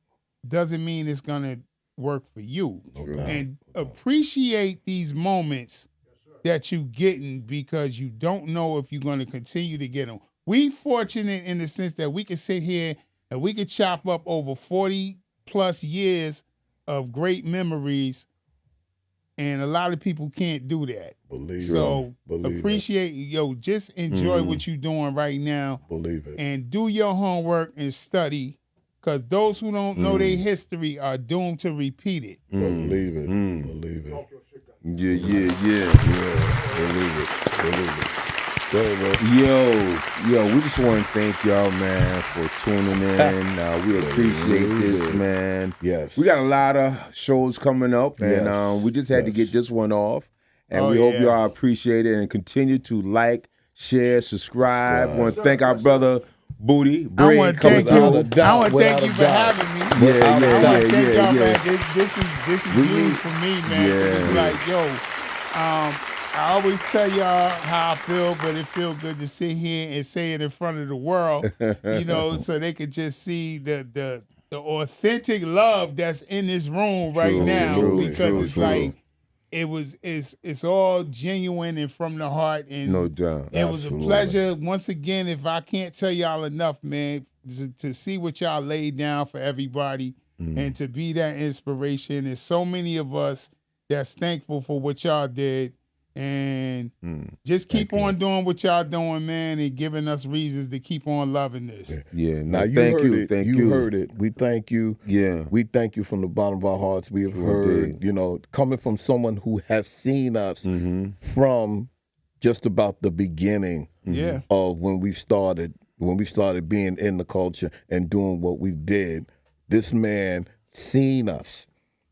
Speaker 3: Doesn't mean it's going to work for you. And appreciate these moments that you getting, because you don't know if you're going to continue to get them. We fortunate in the sense that we can sit here and we can chop up over 40 plus years of great memories, and a lot of people can't do that. Appreciate it. Just enjoy what you're doing right now.
Speaker 2: Believe it.
Speaker 3: And do your homework and study, because those who don't know their history are doomed to repeat it.
Speaker 2: Believe it. Believe it.
Speaker 4: Yeah.
Speaker 2: Believe it. Go ahead,
Speaker 4: Yo, we just want to thank y'all, man, for tuning in. We appreciate this, man.
Speaker 2: Yes.
Speaker 4: We got a lot of shows coming up, and we just had to get this one off. And
Speaker 3: Oh,
Speaker 4: we hope
Speaker 3: yeah.
Speaker 4: y'all appreciate it and continue to like, share, subscribe. Want to thank our brother Booty.
Speaker 3: I
Speaker 4: Briggs
Speaker 3: want to
Speaker 4: coming
Speaker 3: thank you.
Speaker 4: through.
Speaker 2: Without a doubt,
Speaker 3: I want to
Speaker 2: without
Speaker 3: thank
Speaker 2: a
Speaker 3: you for
Speaker 2: doubt.
Speaker 3: having me.
Speaker 4: Yeah,
Speaker 3: I want to thank
Speaker 4: yeah,
Speaker 3: y'all,
Speaker 4: yeah.
Speaker 3: man. This is huge for me, man. It's like, yo, I always tell y'all how I feel, but it feels good to sit here and say it in front of the world, you know, so they could just see the authentic love that's in this room right
Speaker 4: True,
Speaker 3: now,
Speaker 4: true,
Speaker 3: because
Speaker 4: true,
Speaker 3: it's
Speaker 4: true.
Speaker 3: like it's all genuine and from the heart, and
Speaker 4: No doubt.
Speaker 3: it was a pleasure once again. If I can't tell y'all enough, man, to see what y'all laid down for everybody and to be that inspiration. There's so many of us that's thankful for what y'all did. And just keep on doing what y'all doing, man, and giving us reasons to keep on loving this.
Speaker 4: Yeah,
Speaker 2: Now
Speaker 4: no,
Speaker 2: you
Speaker 4: thank
Speaker 2: heard
Speaker 4: you.
Speaker 2: it.
Speaker 4: Thank
Speaker 2: you
Speaker 4: you.
Speaker 2: heard it. We thank you.
Speaker 4: Yeah.
Speaker 2: We thank you from the bottom of our hearts. We have heard, you know, coming from someone who has seen us from just about the beginning
Speaker 3: Yeah.
Speaker 2: of when we started being in the culture and doing what we did. This man seen us.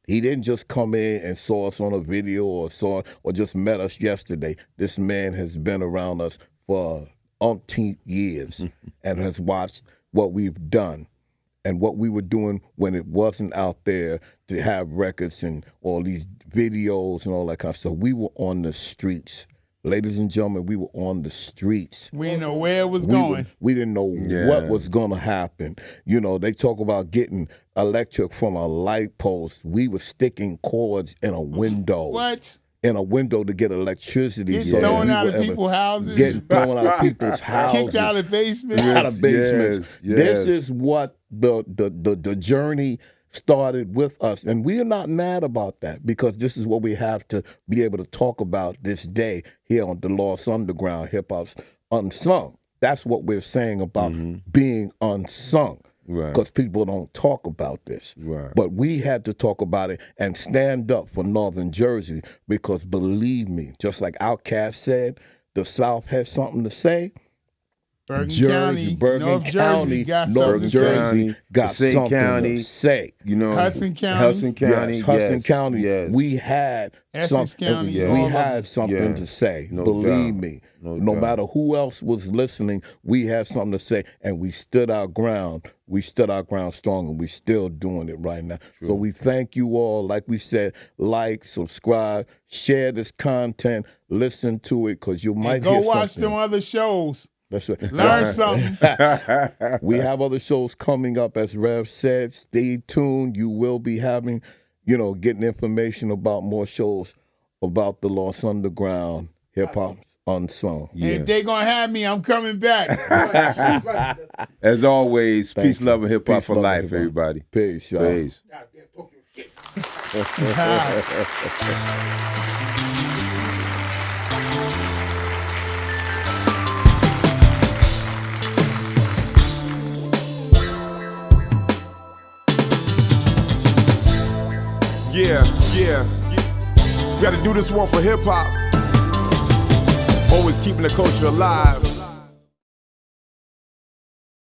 Speaker 2: He didn't just come in and saw us on a video or just met us yesterday. This man has been around us for umpteen years and has watched what we've done and what we were doing when it wasn't out there to have records and all these videos and all that kind of stuff. We were on the streets. Ladies and gentlemen, we were on the streets.
Speaker 3: We didn't know where it was going.
Speaker 2: We didn't know what was going to happen. You know, they talk about getting electric from a light post. We were sticking cords in a window.
Speaker 3: What?
Speaker 2: In a window to get electricity.
Speaker 3: Getting thrown out of people's houses.
Speaker 2: Getting thrown out of people's houses.
Speaker 3: Kicked out of basements.
Speaker 2: Out of basements.
Speaker 4: Yes.
Speaker 2: This is what the journey started with us. And we are not mad about that because this is what we have to be able to talk about this day here on the Lost Underground, Hip Hop's Unsung. That's what we're saying about being unsung.
Speaker 4: Right.
Speaker 2: Because people don't talk about this.
Speaker 4: Right.
Speaker 2: But we had to talk about it and stand up for Northern Jersey because believe me, just like Outkast said, the South has something to say.
Speaker 3: Bergen
Speaker 2: Jersey,
Speaker 3: County,
Speaker 2: Bergen
Speaker 3: North
Speaker 2: County,
Speaker 3: Jersey got
Speaker 2: North
Speaker 3: something to say.
Speaker 2: Jersey got
Speaker 4: Passaic
Speaker 2: something
Speaker 4: County,
Speaker 2: to say.
Speaker 4: You know,
Speaker 3: Hudson County.
Speaker 4: Hudson County,
Speaker 2: Yes, Hudson
Speaker 4: yes,
Speaker 2: County.
Speaker 4: yes.
Speaker 2: We had
Speaker 3: Essex County,
Speaker 4: yeah.
Speaker 2: we
Speaker 3: all of
Speaker 2: had
Speaker 3: them.
Speaker 2: something
Speaker 4: Yeah.
Speaker 2: to say.
Speaker 4: No
Speaker 2: Believe
Speaker 4: doubt.
Speaker 2: me.
Speaker 4: No
Speaker 2: No
Speaker 4: doubt.
Speaker 2: matter who else was listening, we had something to say, and we stood our ground. We stood our ground strong, and we're still doing it right now. So we thank you all. Like we said, like, subscribe, share this content, listen to it, because you might
Speaker 3: And go
Speaker 2: hear
Speaker 3: watch
Speaker 2: something.
Speaker 3: them other shows.
Speaker 2: That's right.
Speaker 3: Learn something.
Speaker 2: We have other shows coming up, as Rev said. Stay tuned. You will be having, getting information about more shows about the Lost Underground, Hip Hop Unsung.
Speaker 3: And if they gonna have me, I'm coming back.
Speaker 5: Right.
Speaker 4: As always,
Speaker 2: Thank
Speaker 4: peace,
Speaker 2: you.
Speaker 4: love, and hip hop
Speaker 2: Peace,
Speaker 4: for
Speaker 2: love, and
Speaker 4: life,
Speaker 2: hip hop.
Speaker 4: everybody.
Speaker 2: Peace, y'all.
Speaker 4: Peace.
Speaker 5: Goddamn Tokyo shit.
Speaker 1: Yeah. We gotta do this one for hip hop. Always keeping the culture alive.